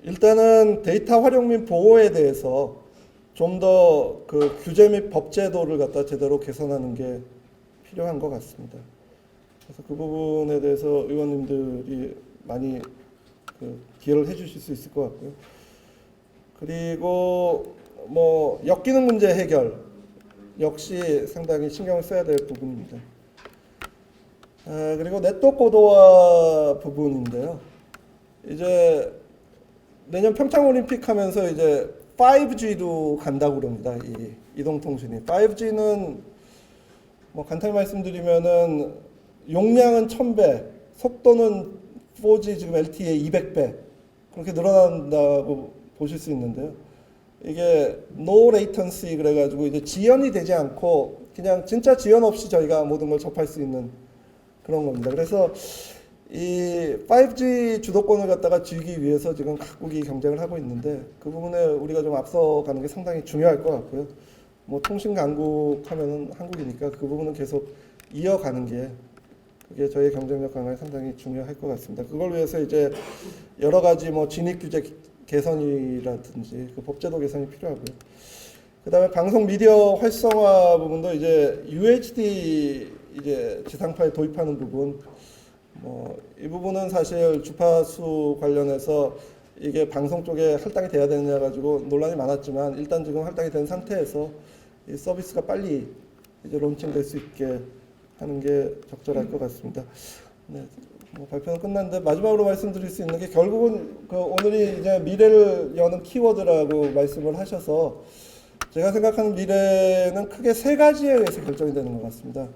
S2: 일단은 데이터 활용 및 보호에 대해서 좀 더 그 규제 및 법 제도를 갖다 제대로 개선하는 게 필요한 것 같습니다. 그래서 그 부분에 대해서 의원님들이 많이 그 기여를 해주실 수 있을 것 같고요. 그리고 뭐 엮이는 문제 해결 역시 상당히 신경을 써야 될 부분입니다. 그리고 네트워크 고도화 부분인데요. 이제 내년 평창올림픽 하면서 이제 5G로 간다고 그럽니다. 이 이동통신이. 5G는 뭐 간단히 말씀드리면은 용량은 1000배, 속도는 4G 지금 LTE 200배 그렇게 늘어난다고 보실 수 있는데요. 이게 no latency 그래가지고 이제 지연이 되지 않고 그냥 진짜 지연 없이 저희가 모든 걸 접할 수 있는 그런 겁니다. 그래서 이 5G 주도권을 갖다가 쥐기 위해서 지금 각국이 경쟁을 하고 있는데 그 부분에 우리가 좀 앞서가는 게 상당히 중요할 것 같고요. 뭐 통신 강국 하면은 한국이니까 그 부분은 계속 이어가는 게 그게 저희 경쟁력 강화에 상당히 중요할 것 같습니다. 그걸 위해서 이제 여러 가지 뭐 진입 규제 개선이라든지 그 법제도 개선이 필요하고요. 그다음에 방송 미디어 활성화 부분도 이제 UHD 이제 지상파에 도입하는 부분, 뭐 이 부분은 사실 주파수 관련해서 이게 방송 쪽에 할당이 돼야 되느냐 가지고 논란이 많았지만 일단 지금 할당이 된 상태에서 이 서비스가 빨리 이제 론칭될 수 있게 하는 게 적절할 것 같습니다. 네, 뭐 발표는 끝났는데 마지막으로 말씀드릴 수 있는 게 결국은 그 오늘이 이제 미래를 여는 키워드라고 말씀을 하셔서 제가 생각하는 미래는 크게 세 가지에 의해서 결정이 되는 것 같습니다.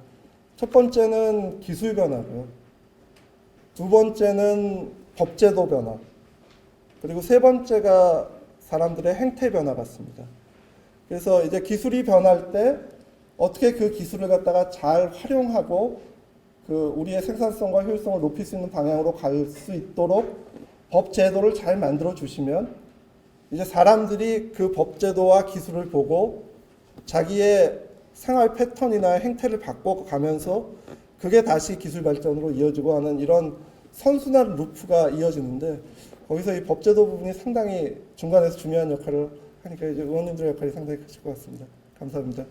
S2: 첫 번째는 기술 변화고요. 두 번째는 법제도 변화. 그리고 세 번째가 사람들의 행태 변화 같습니다. 그래서 이제 기술이 변할 때 어떻게 그 기술을 갖다가 잘 활용하고 그 우리의 생산성과 효율성을 높일 수 있는 방향으로 갈 수 있도록 법 제도를 잘 만들어 주시면 이제 사람들이 그 법 제도와 기술을 보고 자기의 생활 패턴이나 행태를 바꿔가면서 그게 다시 기술 발전으로 이어지고 하는 이런 선순환 루프가 이어지는데 거기서 이 법 제도 부분이 상당히 중간에서 중요한 역할을 하니까 이제 의원님들의 역할이 상당히 크실 것 같습니다. 감사합니다.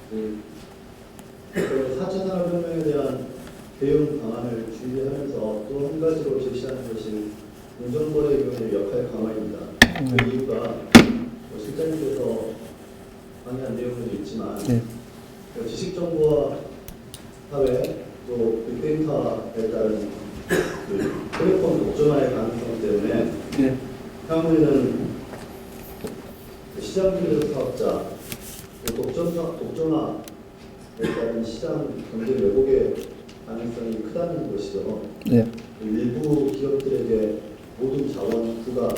S4: 그 4차 산업혁명에 대한 대응 방안을 준비하면서 또 한 가지로 제시하는 것이 공정거래위원회 역할 강화입니다. 그 이유가 뭐 실장님께서 강의한 내용도 있지만 그 지식정보화 사회 또 빅데이터에 따른 그 플랫폼 독점화의 가능성 때문에 향후에는 시장 분석 사업자 또 독점화에 따른 시장 경제 왜곡의 가능성이 크다는 것이죠. 일부 기업들에게 모든 자원 부가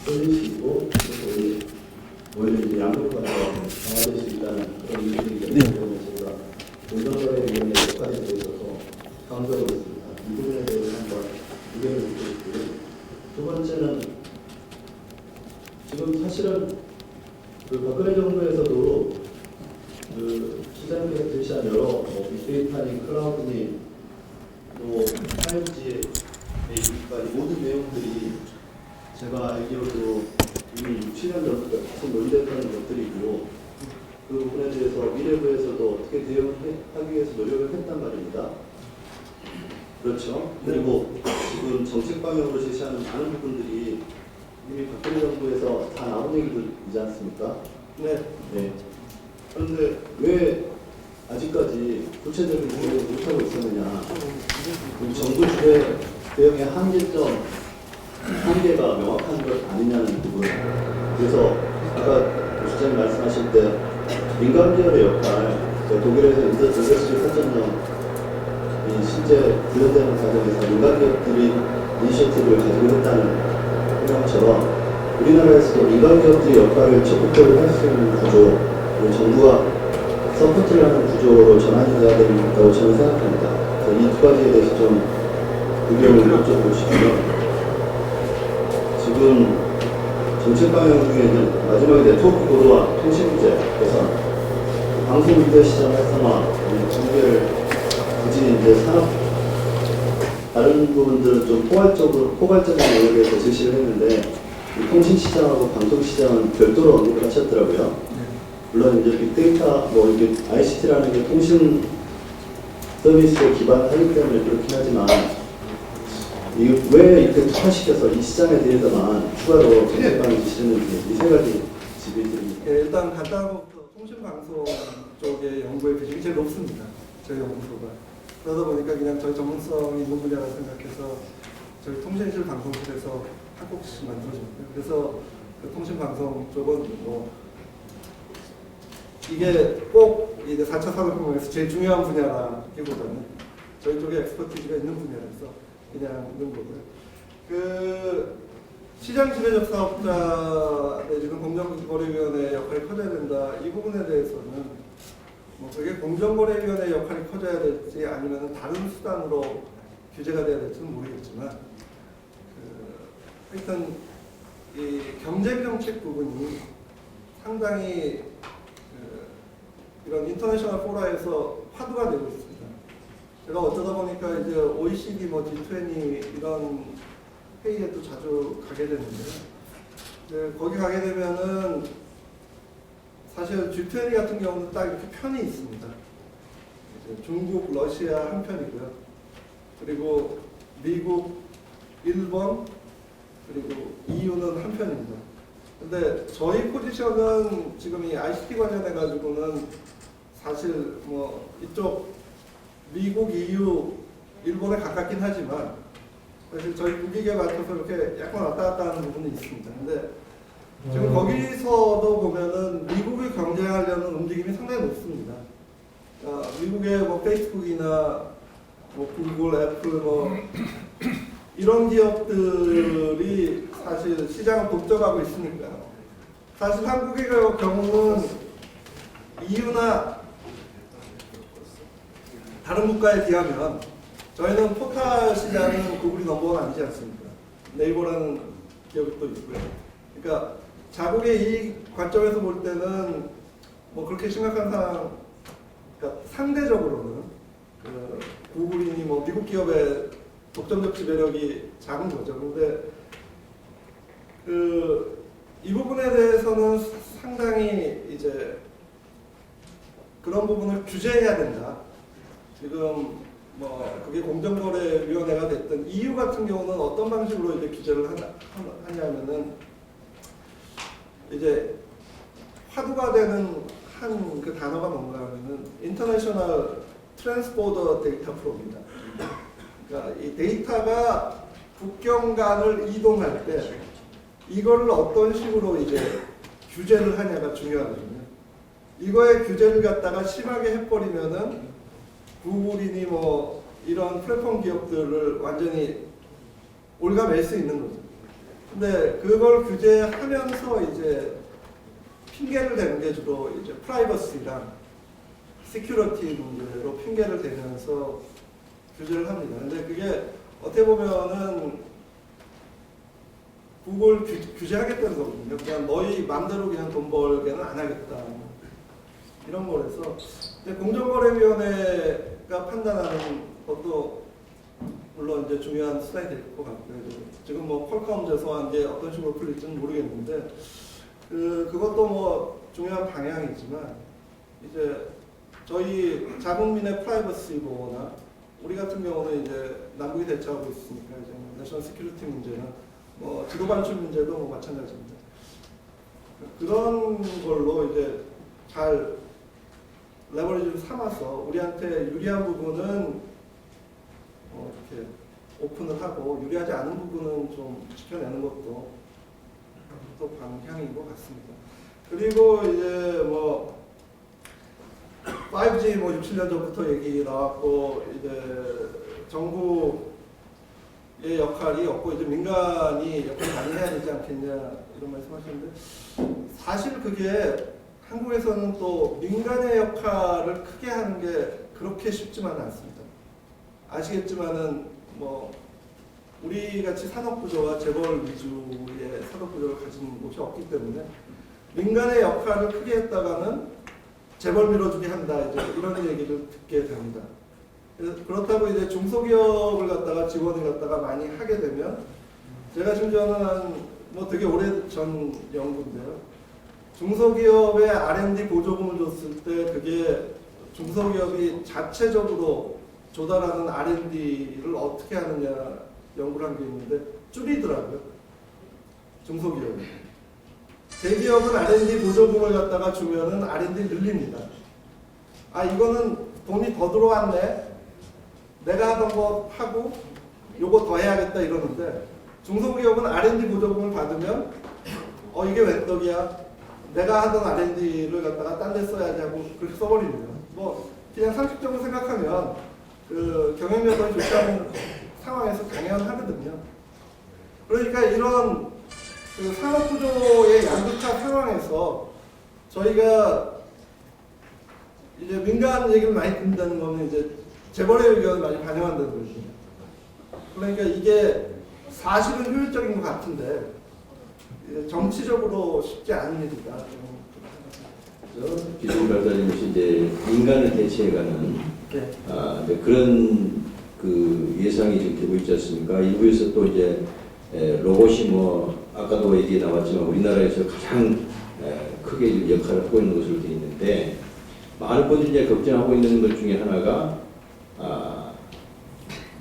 S4: 쏠릴 수 있고 오히려 이제 양극화가 강화될 수 있다는 그런 의견이 있기 때문에 저희가 공정거래위원회 역할에 대해서도 강조하고 있습니다. 이 부분에 대해서 한번 의견을 듣고 싶고요. 두 번째는 지금 사실은 그 박근혜 정부에서도 그 시장님께서 제시한 여러 빅데이터니 클라우드니 또 5G의 모든 내용들이 제가 알기로도 이미 6, 7년 전부터 계속 논의됐다는 것들이고 그 부분에 대해서 미래부에서도 어떻게 대응하기 위해서 노력을 했단 말입니다. 그렇죠. 그리고 지금 정책 방향으로 제시하는 많은 부분들이 이미 박근혜 정부에서 다 나온 얘기들이지 않습니까? 네. 그런데 왜 아직까지 구체적인 대응을 못하고 있었느냐? 정부 주대 대응의 한계가 명확한 것 아니냐는 부분. 그래서 아까 주장님 말씀하실 때 민간기업의 역할, 독일에서 인더스트리 4.0 이 실제 구현되는 과정에서 민간기업들이 이니셔티브를 가지고 있다는 것처럼 우리나라에서도 민간기업들의 역할을 적극적으로 할 수 있는 구조, 그리고 정부가 서포트를 하는 구조로 전환이 돼야 된다고 저는 생각합니다. 그래서 이 두 가지에 대해서 좀 의견을 여쭤보시고요. 지금 정책 방향 중에는 마지막에 네트워크 고도화 통신 규제 개선 방송 미디어 시장 활성화, 중계를 굳이 이제 산업 다른 부분들은 좀 포괄적인 내용에 대해서 제시를 했는데 이 통신 시장하고 방송 시장은 별도로 언급을 하셨더라고요. 물론 이제 빅데이터 뭐 이게 ICT라는 게 통신 서비스에 기반하기 때문에 그렇긴 하지만 이게 왜 이렇게 특화시켜서 이 시장에 대해서만 추가로 정책방을 주시는지 이 세 가지 질의드립니다.
S2: 예, 일단 간단하고부터 통신방송 쪽의 연구의 비중이 제일 높습니다. 저희 연구소가. 그러다 보니까 그냥 저희 전문성이 있는 분야라 생각해서 저희 통신실 방송실에서 한 곡씩 만들어집니다. 그래서 그 통신방송 쪽은 뭐 이게 꼭 이제 4차 산업혁명에서 제일 중요한 분야라기보다는 저희 쪽에 엑스퍼티즈가 있는 분야라서 그냥 있는 거고요. 그 시장 지배적 사업자 내지는 공정거래위원회 역할이 커져야 된다. 이 부분에 대해서는 뭐 그게 공정거래위원회 역할이 커져야 될지 아니면 다른 수단으로 규제가 돼야 될지는 모르겠지만 하여튼 이 경쟁정책 부분이 상당히 이런 인터내셔널 포라에서 화두가 되고 있습니다. 제가 어쩌다 보니까 이제 OECD 뭐 G20 이런 회의에도 자주 가게 되는데요. 거기 가게 되면은 사실 G20 같은 경우는 딱 이렇게 편이 있습니다. 이제 중국, 러시아 한 편이고요. 그리고 미국, 일본, 그리고 EU는 한 편입니다. 근데 저희 포지션은 지금 이 ICT 관련해 가지고는 사실 뭐 이쪽 미국, EU, 일본에 가깝긴 하지만 사실 저희 국익에 맞춰서 이렇게 약간 왔다 갔다 하는 부분이 있습니다. 근데 지금 거기서도 보면은 미국을 경쟁하려는 움직임이 상당히 높습니다. 미국의 뭐 페이스북이나 뭐 구글, 애플 뭐 이런 기업들이 사실 시장을 독점하고 있으니까 사실 한국의 경우는 EU나 다른 국가에 비하면 저희는 포털 시장은 구글이 넘버원 아니지 않습니까? 네이버라는 기업이 또 있고요. 그러니까 자국의 이 관점에서 볼 때는 뭐 그렇게 심각한 상황, 그러니까 상대적으로는 그 구글이니 뭐 미국 기업의 독점적 지배력이 작은 거죠. 근데 이 부분에 대해서는 상당히 이제 그런 부분을 규제해야 된다. 지금 뭐 그게 공정거래위원회가 됐든 EU 같은 경우는 어떤 방식으로 이제 규제를 하냐면은 이제 화두가 되는 한 그 단어가 뭔가 하면은 인터내셔널 트랜스보더 데이터 프로입니다. 그러니까 이 데이터가 국경 간을 이동할 때 이거를 어떤 식으로 이제 규제를 하냐가 중요하거든요. 이거에 규제를 갖다가 심하게 해버리면은 구글이니 뭐 이런 플랫폼 기업들을 완전히 올가맬 수 있는 거죠. 근데 그걸 규제하면서 이제 핑계를 대는 게 주로 이제 프라이버시랑 시큐리티 문제로 핑계를 대면서 규제를 합니다. 근데 그게 어떻게 보면은 구글 규제하겠다는 거거든요. 그냥 너희 마음대로 그냥 돈 벌게는 안 하겠다. 이런 거라서 공정거래위원회가 판단하는 것도 물론 이제 중요한 수단이 될 것 같고요. 지금 뭐 퀄컴 제소한 게 어떤 식으로 풀릴지는 모르겠는데 그것도 뭐 중요한 방향이지만 이제 저희 자국민의 프라이버시 보호나 우리 같은 경우는 이제 남북이 대처하고 있으니까 이제 내셔널 시큐리티 문제나 뭐 지도 반출 문제도 뭐 마찬가지입니다. 그런 걸로 이제 잘 레버리지를 삼아서 우리한테 유리한 부분은 이렇게 오픈을 하고 유리하지 않은 부분은 좀 지켜내는 것도 또 방향인 것 같습니다. 그리고 이제 뭐 5G 뭐 6, 7년 전부터 얘기 나왔고 이제 정부의 역할이 없고 이제 민간이 역할을 많이 해야 되지 않겠냐 이런 말씀하시는데 사실 그게 한국에서는 또 민간의 역할을 크게 하는 게 그렇게 쉽지만은 않습니다. 아시겠지만은 뭐 우리 같이 산업 구조와 재벌 위주의 산업 구조를 가진 곳이 없기 때문에 민간의 역할을 크게 했다가는 재벌 밀어주게 한다 이제 이런 얘기를 듣게 됩니다. 그렇다고 이제 중소기업을 갖다가 지원을 갖다가 많이 하게 되면 제가 심지어는 뭐 되게 오래 전 연구인데요. 중소기업에 R&D 보조금을 줬을 때 그게 중소기업이 자체적으로 조달하는 R&D를 어떻게 하느냐 연구를 한 게 있는데 줄이더라고요. 중소기업이. 대기업은 R&D 보조금을 갖다가 주면은 R&D 늘립니다. 아 이거는 돈이 더 들어왔네. 내가 하던 거 하고 요거 더 해야겠다 이러는데 중소기업은 R&D 보조금을 받으면 이게 웬 떡이야. 내가 하던 R&D를 갖다가 딴 데 써야지 하고 그렇게 써버립니다. 뭐 그냥 상식적으로 생각하면 그 경영 여건이 좋지 않은 상황에서 당연하거든요. 그러니까 이런 그 산업 구조의 양극화 상황에서 저희가 이제 민간 얘기를 많이 듣는다는 거는 이제 재벌의 의견을 많이 반영한다는 거죠. 그러니까 이게 사실은 효율적인 것 같은데 정치적으로 쉽지 않은 일이다.
S5: 기존 발달님이 이제 인간을 대체해가는
S2: 네.
S5: 이제 그런 그 예상이 지금 되고 있지 않습니까? 일부에서 또 이제 로봇이 뭐 아까도 얘기 나왔지만 우리나라에서 가장 크게 지금 역할을 하고 있는 것으로 되어 있는데 많은 분들이 이제 걱정하고 있는 것 중에 하나가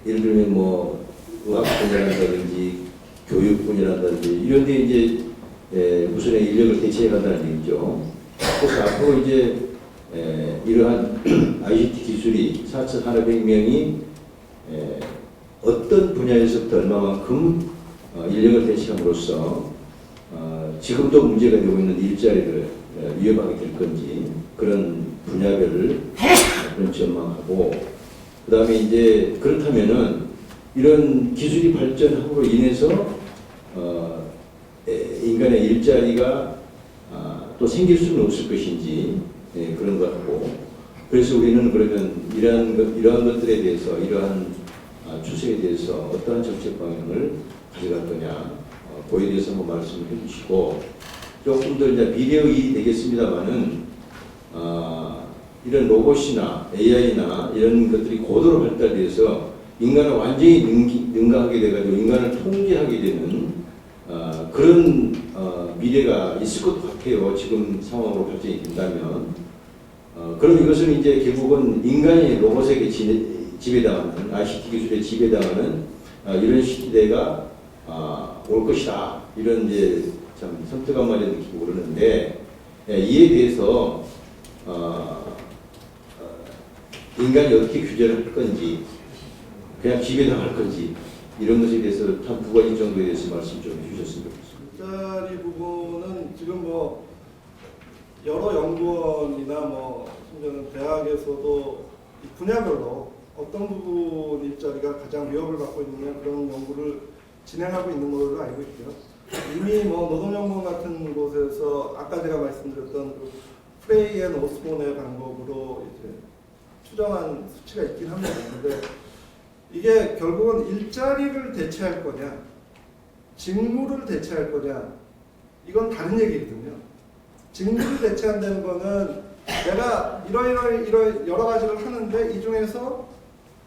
S5: 예를 들면 뭐 의학 분야라든지 교육 분야라든지 이런 데 이제 무슨 인력을 대체해 간다는 얘기죠. 그래서 앞으로 이제 이러한 ICT 기술이 4,400명이 어떤 분야에서부터 얼마만큼 인력을 대체함으로써 지금도 문제가 되고 있는 일자리를 위협하게 될 건지 그런 분야별을 그런 전망하고 그 다음에 이제 그렇다면은 이런 기술이 발전함으로 인해서 인간의 일자리가 또 생길 수는 없을 것인지 그런 것 같고 그래서 우리는 그러면 이러한 것들에 대해서 이러한 추세에 대해서 어떠한 정책 방향을 가져갈 거냐 그에 대해서 한번 말씀을 해주시고 조금 더 이제 미래의 일이 되겠습니다만은 이런 로봇이나 AI나 이런 것들이 고도로 발달돼서 인간을 완전히 능가하게 돼가지고 인간을 통제하게 되는 그런 미래가 있을 것 같아요. 지금 상황으로 발전이 된다면. 그럼 이것은 이제 결국은 인간이 로봇에게 지배당하는 ICT 기술에 지배당하는 이런 시대가 올 것이다. 이런 이제 참 섬뜩한 말이 느끼고 그러는데 이에 대해서 인간이 어떻게 규제를 할 건지 그냥 지배당할 건지 이런 것에 대해서 한 두 가지 정도에 대해서 말씀 좀 해주셨으면 좋겠습니다.
S2: 일자리 부분은 지금 뭐 여러 연구원이나 뭐 심지어는 대학에서도 이 분야별로 어떤 부분 일자리가 가장 위협을 받고 있느냐 그런 연구를 진행하고 있는 걸로 알고 있고요. 이미 뭐 노동연구원 같은 곳에서 아까 제가 말씀드렸던 그 프레이 앤 오스본의 방법으로 이제 추정한 수치가 있긴 합니다. 근데 이게 결국은 일자리를 대체할 거냐, 직무를 대체할 거냐, 이건 다른 얘기거든요. 직무를 대체한다는 거는 내가 이런 여러 가지를 하는데 이 중에서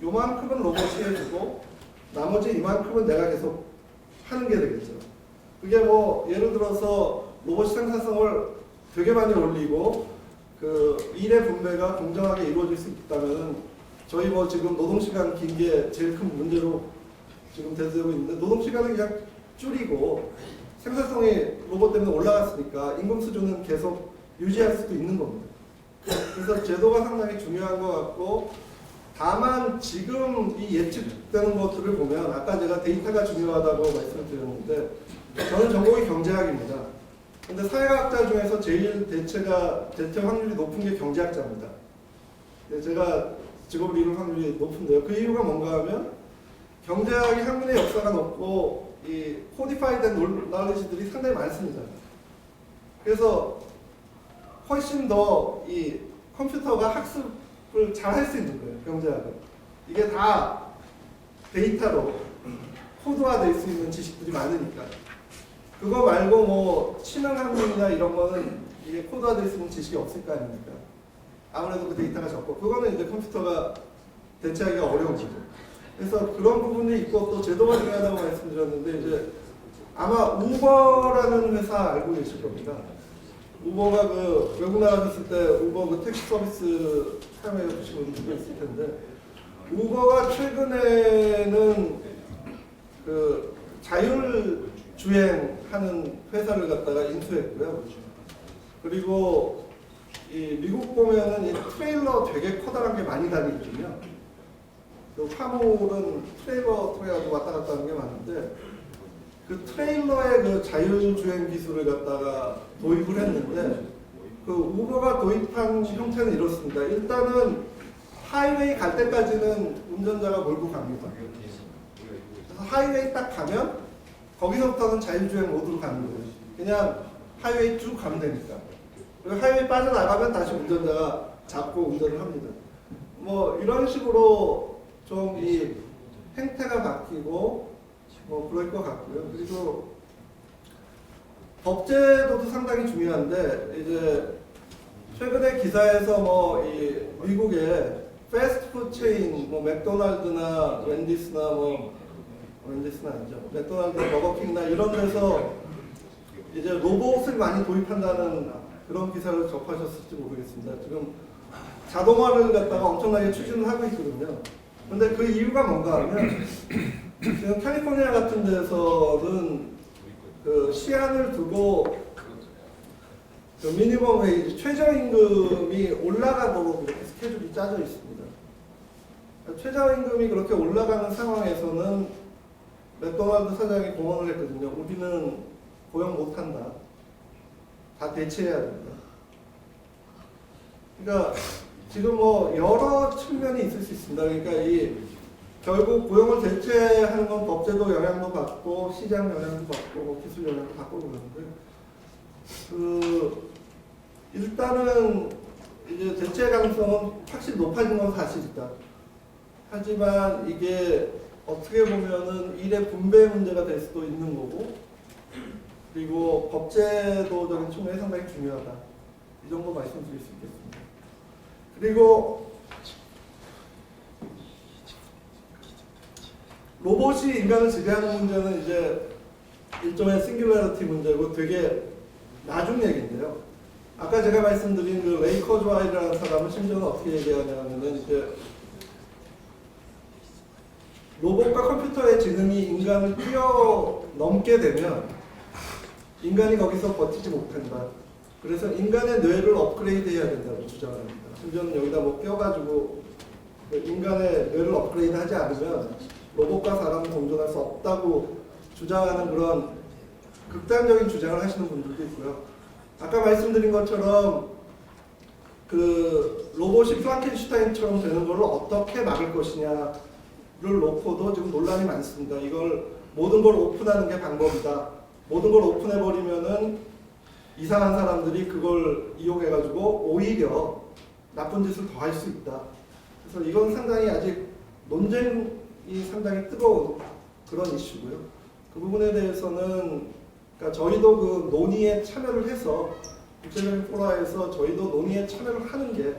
S2: 요만큼은 로봇이 해주고 나머지 이만큼은 내가 계속 하는 게 되겠죠. 그게 뭐 예를 들어서 로봇 생산성을 되게 많이 올리고 그 일의 분배가 공정하게 이루어질 수 있다면 저희 뭐 지금 노동시간 긴 게 제일 큰 문제로 지금 대두되고 있는데 노동시간을 그냥 줄이고 생산성이 로봇 때문에 올라갔으니까 임금 수준은 계속 유지할 수도 있는 겁니다. 그래서 제도가 상당히 중요한 것 같고 다만 지금 이 예측되는 것들을 보면 아까 제가 데이터가 중요하다고 말씀을 드렸는데 저는 전공이 경제학입니다. 근데 사회과학자 중에서 제일 대체 확률이 높은 게 경제학자입니다. 제가 직업을 이룰 확률이 높은데요. 그 이유가 뭔가 하면 경제학이 학문의 역사가 높고 이 코디파이드된 노리지들이 상당히 많습니다. 그래서 훨씬 더 이 컴퓨터가 학습을 잘 할 수 있는 거예요. 경제학은. 이게 다 데이터로 코드화될 수 있는 지식들이 많으니까. 그거 말고 뭐 신흥학문이나 이런 거는 이게 코드화될 수 있는 지식이 없을 거 아닙니까? 아무래도 그 데이터가 적고 그거는 이제 컴퓨터가 대체하기가 어려운 거죠. 그래서 그런 부분이 있고 또 제도가 중요하다고 말씀드렸는데 이제 아마 우버라는 회사 알고 계실 겁니다. 우버가 그 외국 나가셨을 때 우버 그 택시 서비스 사용해 보신 분들도 있을 텐데 우버가 최근에는 그 자율 주행하는 회사를 갖다가 인수했고요. 그리고 이 미국 보면은 이 트레일러 되게 커다란 게 많이 다니거든요. 그 화물은 트레일러 통해가지고 왔다 갔다 하는 게 많은데 그 트레일러의 그 자율주행 기술을 갖다가 도입을 했는데 그 우버가 도입한 형태는 이렇습니다. 일단은 하이웨이 갈 때까지는 운전자가 몰고 갑니다. 그래서 하이웨이 딱 가면 거기서부터는 자율주행 모드로 가는 거예요. 그냥 하이웨이 쭉 가면 되니까. 그리고 하이웨이 빠져나가면 다시 운전자가 잡고 운전을 합니다. 뭐 이런 식으로 좀 이 행태가 바뀌고 뭐 그럴 것 같고요. 그리고 법제도도 상당히 중요한데 이제 최근에 기사에서 뭐 이 미국의 패스트푸드 체인 뭐 맥도날드나 웬디스나 뭐 웬디스는 아니죠. 맥도날드, 버거킹이나 이런 데서 이제 로봇을 많이 도입한다는 그런 기사를 접하셨을지 모르겠습니다. 지금 자동화를 갖다가 엄청나게 추진을 하고 있거든요. 근데 그 이유가 뭔가 하면 지금 캘리포니아 같은 데서는 그 시한을 두고 그 미니멈 웨이지 최저임금이 올라가도록 이렇게 스케줄이 짜져 있습니다. 최저임금이 그렇게 올라가는 상황에서는 맥도날드 사장이 공언을 했거든요. 우리는 고용 못한다. 다 대체해야 된다. 그러니까 지금 뭐 여러 측면이 있을 수 있습니다. 그러니까 이 결국 고용을 대체하는 건 법제도 영향도 받고 시장 영향도 받고 뭐 기술 영향도 받고 그러는데 그 일단은 이제 대체 가능성은 확실히 높아진 건 사실이다. 하지만 이게 어떻게 보면은 일의 분배 문제가 될 수도 있는 거고 그리고 법제도적인 측면이 상당히 중요하다. 이 정도 말씀드릴 수 있겠습니다. 그리고 로봇이 인간을 지배하는 문제는 이제 일종의 싱귤러리티 문제고 되게 나중 얘기인데요. 아까 제가 말씀드린 그 레이 커즈와이라는 사람은 심지어는 어떻게 얘기하냐면은 이제 로봇과 컴퓨터의 지능이 인간을 뛰어넘게 되면 인간이 거기서 버티지 못한다. 그래서 인간의 뇌를 업그레이드 해야 된다고 주장합니다. 심지어는 여기다 뭐 껴가지고 인간의 뇌를 업그레이드 하지 않으면 로봇과 사람은 공존할 수 없다고 주장하는 그런 극단적인 주장을 하시는 분들도 있고요. 아까 말씀드린 것처럼 그 로봇이 프랑켄슈타인처럼 되는 걸 어떻게 막을 것이냐를 놓고도 지금 논란이 많습니다. 이걸 모든 걸 오픈하는 게 방법이다. 모든 걸 오픈해버리면은 이상한 사람들이 그걸 이용해가지고 오히려 나쁜 짓을 더 할 수 있다. 그래서 이건 상당히 아직 논쟁이 상당히 뜨거운 그런 이슈고요. 그 부분에 대해서는 그러니까 저희도 그 논의에 참여를 해서 국제적인 포럼에서 저희도 논의에 참여를 하는 게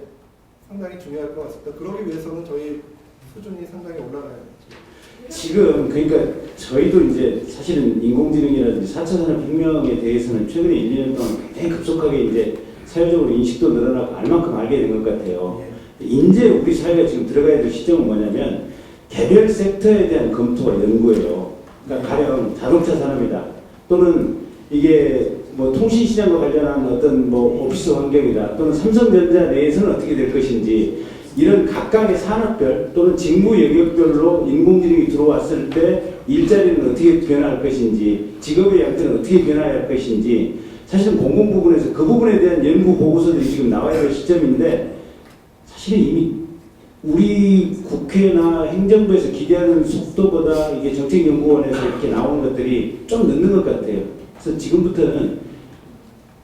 S2: 상당히 중요할 것 같습니다. 그러기 위해서는 저희 수준이 상당히 올라가야겠죠.
S6: 지금 그러니까 저희도 이제 사실은 인공지능이라든지 4차 산업혁명에 대해서는 최근에 1, 2년 동안 굉장히 급속하게 이제 사회적으로 인식도 늘어나고 알만큼 알게 된 것 같아요. 이제 우리 사회가 지금 들어가야 될 시점은 뭐냐면 개별 섹터에 대한 검토와 연구예요. 그러니까 가령 자동차 산업이다. 또는 이게 뭐 통신시장과 관련한 어떤 뭐 오피스 환경이다. 또는 삼성전자 내에서는 어떻게 될 것인지 이런 각각의 산업별 또는 직무 영역별로 인공지능이 들어왔을 때 일자리는 어떻게 변화할 것인지 직업의 양태는 어떻게 변화할 것인지 사실은 공공 부분에서 그 부분에 대한 연구 보고서들이 지금 나와야 될 시점인데 사실은 이미 우리 국회나 행정부에서 기대하는 속도보다 이게 정책연구원에서 이렇게 나오는 것들이 좀 늦는 것 같아요. 그래서 지금부터는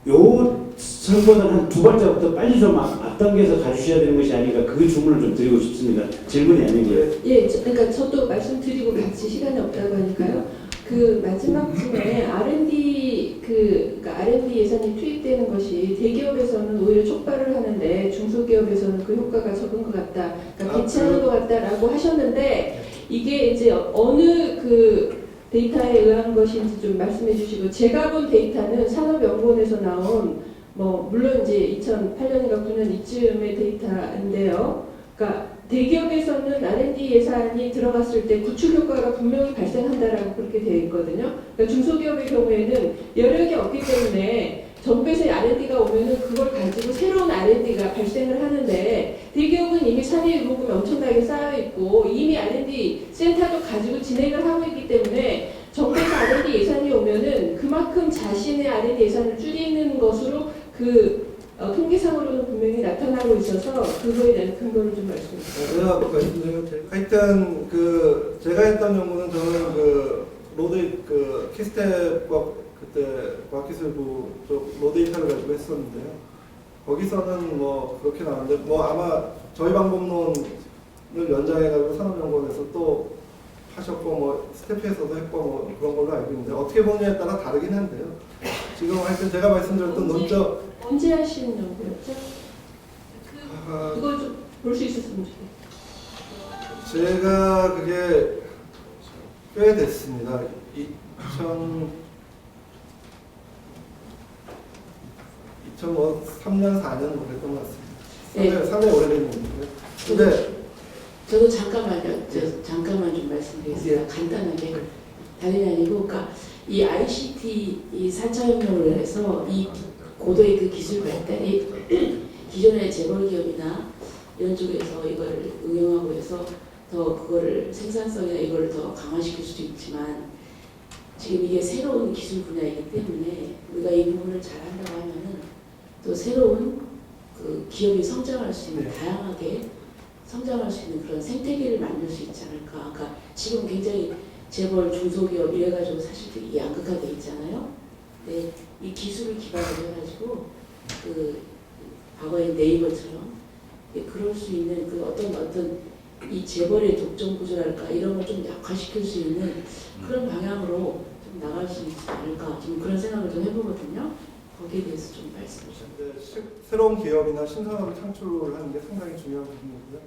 S6: 요 선거는 한 두 발자부터 빨리 좀 앞당겨서 가주셔야 되는 것이 아닌가 그 주문을 좀 드리고 싶습니다. 질문이 아니고요.
S7: 예, 그러니까 저도 말씀드리고 같이 시간이 없다고 하니까요. 그 마지막쯤에 R&D 그러니까 R&D 예산이 투입되는 것이 대기업에서는 오히려 촉발을 하는데 중소기업에서는 그 효과가 적은 것 같다. 그러니까 괜찮은 것 같다라고 하셨는데 이게 이제 어느 그 데이터에 의한 것인지 좀 말씀해 주시고 제가 본 데이터는 산업연구원에서 나온 뭐 물론 이제 2008년인가 9년 이쯤의 데이터인데요. 그러니까 대기업에서는 R&D 예산이 들어갔을 때 구축 효과가 분명히 발생한다라고 그렇게 되어 있거든요. 그러니까 중소기업의 경우에는 여력이 없기 때문에 정부에서 R&D가 오면은 그걸 가지고 새로운 R&D가 발생을 하는데 대기업은 이미 산의 요금이 엄청나게 쌓여 있고 이미 R&D 센터도 가지고 진행을 하고 있기 때문에 정부에서 R&D 예산이 오면은 그만큼 자신의 R&D 예산을 줄이는 것으로 통계상으로는 분명히 나타나고 있어서 그거에 대한 근거를 좀 말씀해 주세요.
S2: 제가 말씀드리면 하여튼 그 제가 했던 연구는 저는 그 로드 그 키스텝과 그때 과학기술부 쪽 로데이터를 가지고 했었는데요. 거기서는 뭐 그렇게 나왔는데 뭐 아마 저희 방법론을 연장해가지고 산업연구원에서 또 하셨고 뭐 스태프에서도 했고 뭐 그런 걸로 알고 있는데 어떻게 보느냐에 따라 다르긴 한데요. 지금 하여튼 제가 말씀드렸던 논적
S7: 언제 하신 연구였죠? 그걸 좀 볼 수 있었으면 좋겠어요.
S2: 제가 그게 꽤 됐습니다. 2003년, 4년 뭐 그랬던 것 같습니다. 상당히 오래됐는데. 근데
S8: 저도 잠깐만 좀 말씀드리겠습니다. 간단하게. 다름이 아니고, 그러니까 이 ICT, 이 4차 혁명을 해서 이 고도의 그 기술 발달이 기존의 재벌 기업이나 이런 쪽에서 이걸 응용하고 해서 더 그거를 생산성이나 이걸 더 강화시킬 수도 있지만 지금 이게 새로운 기술 분야이기 때문에 우리가 이 부분을 잘 한다고 하면은 또 새로운 그 기업이 성장할 수 있는 다양하게 성장할 수 있는 그런 생태계를 만들 수 있지 않을까. 그러니까 지금 굉장히 재벌 중소기업 이래가지고 사실 되게 양극화돼 있잖아요. 근데 이 기술을 기반으로 해가지고 그 과거의 네이버처럼 그럴 수 있는 그 어떤 이 재벌의 독점 구조랄까 이런 걸 좀 약화시킬 수 있는 그런 방향으로 좀 나갈 수 있지 않을까 지금 그런 생각을 좀 해보거든요. 거기에 대해서 좀 말씀해 주세요.
S2: 새로운 기업이나 신산업을 창출하는 게 상당히 중요한 부분이고요.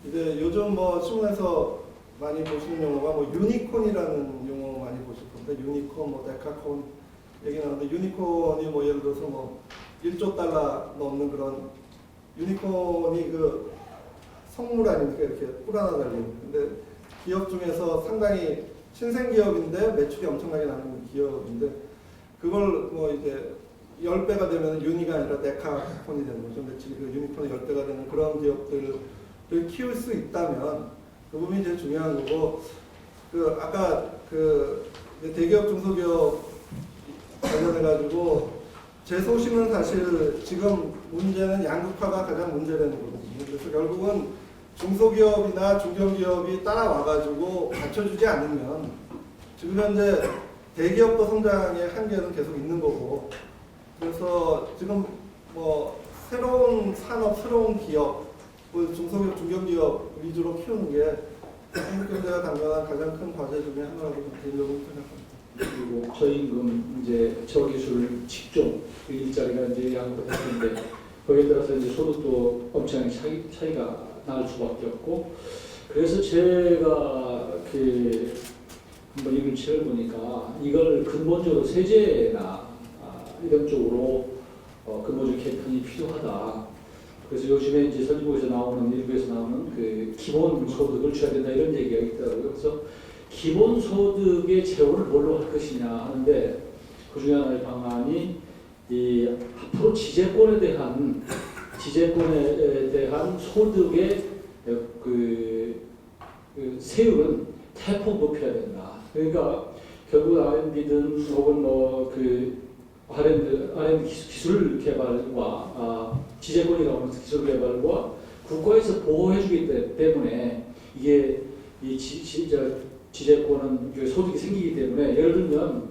S2: 이제 요즘 뭐 신문에서 많이 보시는 용어가 뭐 유니콘이라는 용어 많이 보실 건데 유니콘, 뭐 데카콘 얘기 나오는데 유니콘이 뭐 예를 들어서 뭐 1조 달러 넘는 그런 유니콘이 그 성물 아닙니까? 이렇게 뿔 하나 달린. 근데 기업 중에서 상당히 신생 기업인데 매출이 엄청나게 나는 기업인데 그걸 뭐 이제 10배가 되면 유니가 아니라 데카콘이 되는 거죠. 근데 지금 그 유니콘이 10배가 되는 그런 기업들을 키울 수 있다면 그 부분이 제일 중요한 거고 그 아까 그 대기업 중소기업 관련해가지고 제 소신은 사실 지금 문제는 양극화가 가장 문제라는 거거든요. 그래서 결국은 중소기업이나 중견기업이 따라와가지고 받쳐주지 않으면 지금 현재 대기업도 성장의 한계는 계속 있는 거고 그래서 지금 뭐 새로운 산업, 새로운 기업, 중소기업, 중견기업 위주로 키우는 게 한국경제가 당면한 가장 큰 과제 중에 하나라고 개인적으로 생각합니다.
S9: 그리고 저임금 이제 저기술 직종 일자리가 이제 양극화됐는데 거기에 따라서 이제 소득도 엄청나게 차이가 날 수밖에 없고 그래서 제가 그 한번 이런 책을 보니까 이걸 근본적으로 세제나 이런 쪽으로 근본적 개편이 필요하다. 그래서 요즘에 이제 선진국에서 나오는 일부에서 나오는 그 기본 소득을 줘야 된다 이런 얘기가 있더라고요. 그래서 기본 소득의 제호를 뭘로 할 것이냐 하는데 그 중에 하나의 방안이 이 앞으로 지재권에 대한 소득의 그 세율은 대폭 높여야 된다. 그러니까 결국 R&D든 혹은 뭐 그 R&D 기술 개발과 지재권이라고 하는 기술 개발과 국가에서 보호해주기 때문에 이게 이 지재권은 소득이 생기기 때문에 예를 들면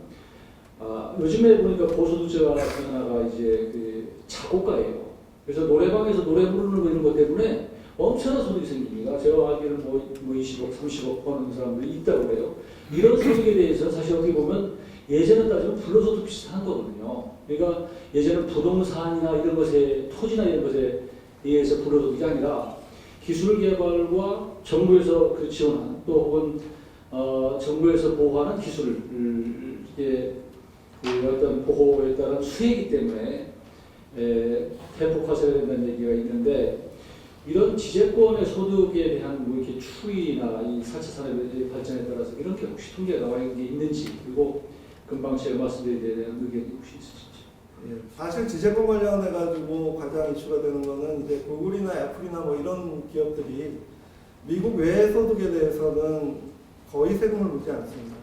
S9: 요즘에 보니까 고소득자 같은 하나가 이제 그 작곡가예요. 그래서 노래방에서 노래 부르는 이런 것 때문에 엄청난 소득이 생깁니다. 제가 알기로는 뭐 20억, 30억 버는 사람들이 있다고 그래요. 이런 소득에 대해서 사실 어떻게 보면 예전에 따지면 불로소득 비슷한 거거든요. 그러니까 예전에 부동산이나 이런 것에 토지나 이런 것에 의해서 불로소득이 아니라 기술 개발과 정부에서 그 지원한 또 혹은 정부에서 보호하는 기술을 이게 그 어떤 보호에 따른 수혜이기 때문에 대폭 화세가 된다는 얘기가 있는데 이런 지재권의 소득에 대한 뭐 이렇게 추이나 이 4차 산업의 발전에 따라서 이런 게 혹시 통계가 나와 있는 게 있는지 그리고 금방 제가 말씀드린 데 대한 의견이 혹시 있으신지.
S2: 예, 사실 지재권 관련해 가지고 가장 이슈가 되는 거는 이제 구글이나 애플이나 뭐 이런 기업들이 미국 외 소득에 대해서는 거의 세금을 물지 않습니다.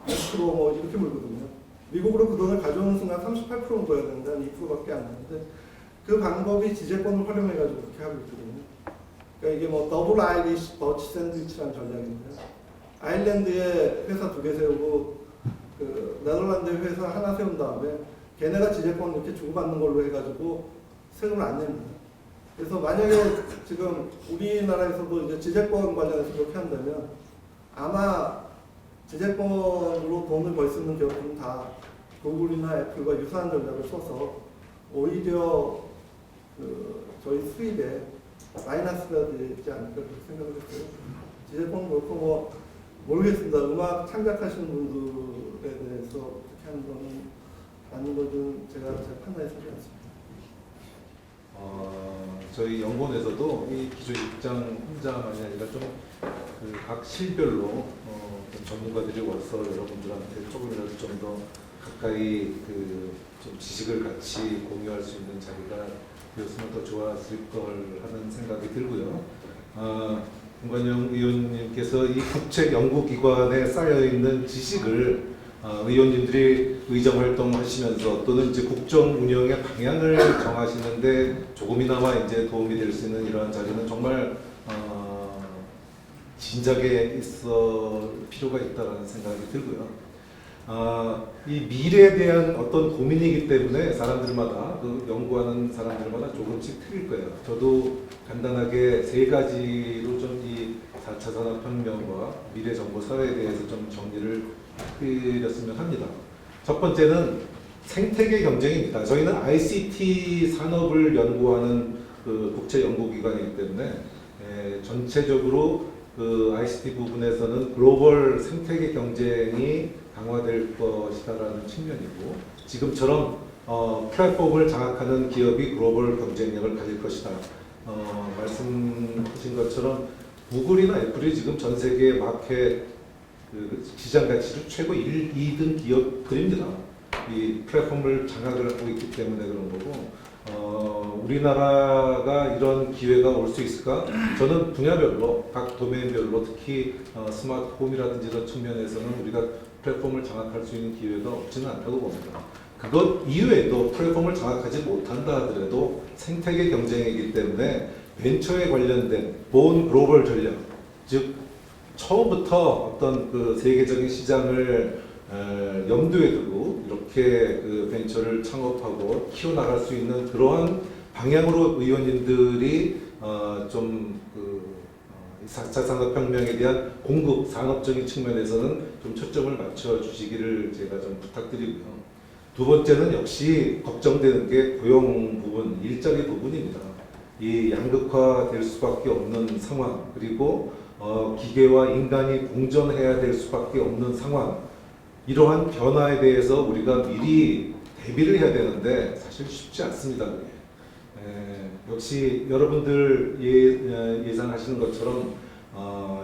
S2: 2% 뭐 이렇게 물거든요. 미국으로 그 돈을 가져오는 순간 38%는 줘야 되는데 한 2%밖에 안 나는데 그 방법이 지재권을 활용해 가지고 그렇게 하고 있거든요. 그러니까 이게 뭐 더블 아이리시 버치 샌드위치라는 전략인데요. 아일랜드에 회사 2개 세우고 그 네덜란드에 회사 하나 세운 다음에 걔네가 지재권 이렇게 주고받는 걸로 해가지고 세금을 안 냅니다. 그래서 만약에 지금 우리나라에서도 이제 지재권 관련해서 그렇게 한다면 아마 지재권으로 돈을 벌 수 있는 기업들은 다 구글이나 애플과 유사한 전략을 써서 오히려 그 저희 수입에 마이너스가 되지 않을까 그렇게 생각을 했어요. 지재권 그렇고 뭐 모르겠습니다. 음악 창작하시는 분들에 대해서 그렇게 하는 거는 맞는 것은 제가 제 판단에 서지 않습니다.
S10: 저희 연구원에서도 이 기술 입장 혼자만이 아니라 좀 그 각 실별로 좀 전문가들이 와서 여러분들한테 조금이라도 좀 더 가까이 그 좀 지식을 같이 공유할 수 있는 자리가 되었으면 더 좋았을 걸 하는 생각이 들고요. 김관영 의원님께서 이 국책 연구기관에 쌓여 있는 지식을 의원님들이 의정활동 하시면서 또는 이제 국정 운영의 방향을 정하시는데 조금이나마 이제 도움이 될 수 있는 이러한 자리는 정말 진작에 있을 필요가 있다라는 생각이 들고요. 이 미래에 대한 어떤 고민이기 때문에 사람들마다 그 연구하는 사람들마다 조금씩 틀릴 거예요. 저도 간단하게 3가지로 좀 이 4차 산업혁명과 미래 정보 사회에 대해서 좀 정리를 드렸으면 합니다. 첫 번째는 생태계 경쟁입니다. 저희는 ICT 산업을 연구하는 그 국제 연구기관이기 때문에 전체적으로 그 ICT 부분에서는 글로벌 생태계 경쟁이 강화될 것이다라는 측면이고 지금처럼 플랫폼을 장악하는 기업이 글로벌 경쟁력을 가질 것이다. 말씀하신 것처럼 구글이나 애플이 지금 전 세계 마켓 그 시장 가치로 최고 1, 2등 기업들입니다. 이 플랫폼을 장악을 하고 있기 때문에 그런 거고 우리나라가 이런 기회가 올 수 있을까? 저는 분야별로 각 도메인별로 특히 스마트홈이라든지 이런 측면에서는 우리가 플랫폼을 장악할 수 있는 기회가 없지는 않다고 봅니다. 그것 이외에도 플랫폼을 장악하지 못한다 하더라도 생태계 경쟁이기 때문에 벤처에 관련된 본 글로벌 전략, 즉 처음부터 어떤 그 세계적인 시장을 염두에 두고 이렇게 그 벤처를 창업하고 키워나갈 수 있는 그러한 방향으로 의원님들이 좀 그 4차 산업혁명에 대한 공급 산업적인 측면에서는 좀 초점을 맞춰 주시기를 제가 좀 부탁드리고요. 두 번째는 역시 걱정되는 게 고용 부분, 일자리 부분입니다. 이 양극화될 수밖에 없는 상황, 그리고 기계와 인간이 공존해야 될 수밖에 없는 상황, 이러한 변화에 대해서 우리가 미리 대비를 해야 되는데 사실 쉽지 않습니다. 역시 여러분들 예상하시는 것처럼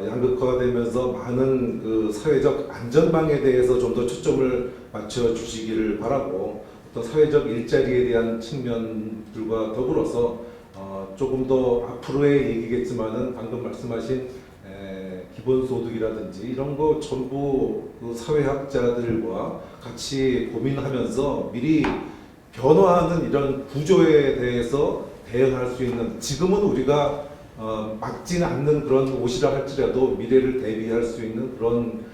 S10: 양극화되면서 많은 그 사회적 안전망에 대해서 좀 더 초점을 맞춰 주시기를 바라고 어떤 사회적 일자리에 대한 측면들과 더불어서 조금 더 앞으로의 얘기겠지만은 방금 말씀하신 기본소득이라든지 이런 거 전부 그 사회학자들과 같이 고민하면서 미리 변화하는 이런 구조에 대해서 대응할 수 있는 지금은 우리가 막지는 않는 그런 옷이라 할지라도 미래를 대비할 수 있는 그런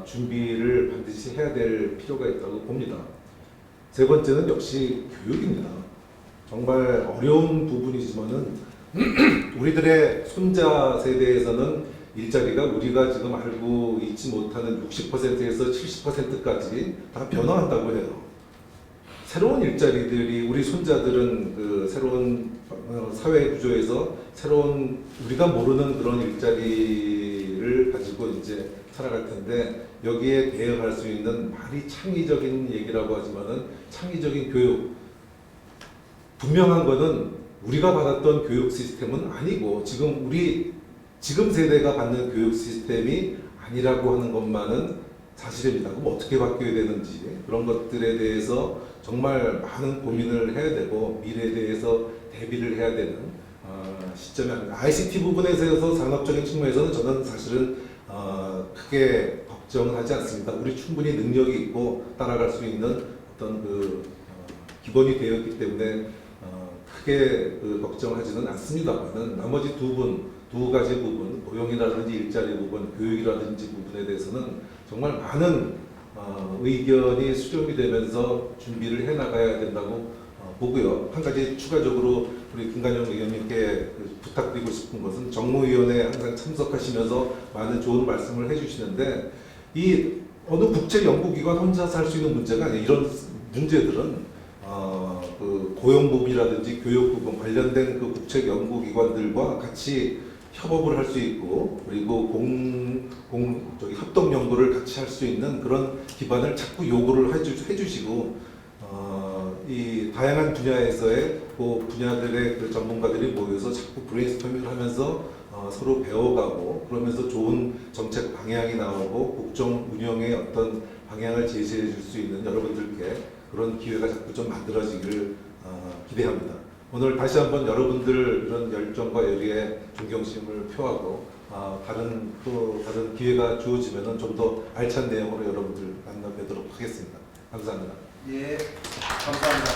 S10: 준비를 반드시 해야 될 필요가 있다고 봅니다. 세 번째는 역시 교육입니다. 정말 어려운 부분이지만은 우리들의 손자 세대에서는 일자리가 우리가 지금 알고 있지 못하는 60%에서 70%까지 다 변화한다고 해요. 새로운 일자리들이 우리 손자들은 그 새로운 사회 구조에서 새로운 우리가 모르는 그런 일자리를 가지고 이제 살아갈 텐데 여기에 대응할 수 있는 말이 창의적인 얘기라고 하지만은 창의적인 교육. 분명한 거는 우리가 받았던 교육 시스템은 아니고 지금 세대가 받는 교육 시스템이 아니라고 하는 것만은 사실입니다. 그럼 어떻게 바뀌어야 되는지 그런 것들에 대해서 정말 많은 고민을 해야 되고 미래에 대해서 대비를 해야 되는 시점이 아닙니다. ICT 부분에 있어서 산업적인 측면에서는 저는 사실은 크게 걱정은 하지 않습니다. 우리 충분히 능력이 있고 따라갈 수 있는 어떤 그 기본이 되어 있기 때문에 크게 걱정을 하지는 않습니다만은 나머지 두 가지 부분, 고용이라든지 일자리 부분, 교육이라든지 부분에 대해서는 정말 많은 의견이 수렴이 되면서 준비를 해 나가야 된다고 보고요. 한 가지 추가적으로 우리 김관영 의원님께 부탁드리고 싶은 것은 정무위원회에 항상 참석하시면서 많은 좋은 말씀을 해주시는데 이 어느 국제 연구기관 혼자서 할 수 있는 문제가 아니에요. 이런 문제들은 그 고용 부분이라든지 교육 부분 관련된 그 국책 연구기관들과 같이 협업을 할 수 있고 그리고 협동 연구를 같이 할 수 있는 그런 기반을 자꾸 요구를 해주시고 이 다양한 분야에서의 그 분야들의 그 전문가들이 모여서 자꾸 브레인스토밍을 하면서 서로 배워가고 그러면서 좋은 정책 방향이 나오고 국정 운영의 어떤 방향을 제시해 줄 수 있는 여러분들께 그런 기회가 자꾸 좀 만들어지기를 기대합니다. 오늘 다시 한번 여러분들 이런 열정과 열의에 존경심을 표하고 다른 기회가 주어지면은 좀 더 알찬 내용으로 여러분들 만나 뵙도록 하겠습니다. 감사합니다.
S1: 예, 감사합니다.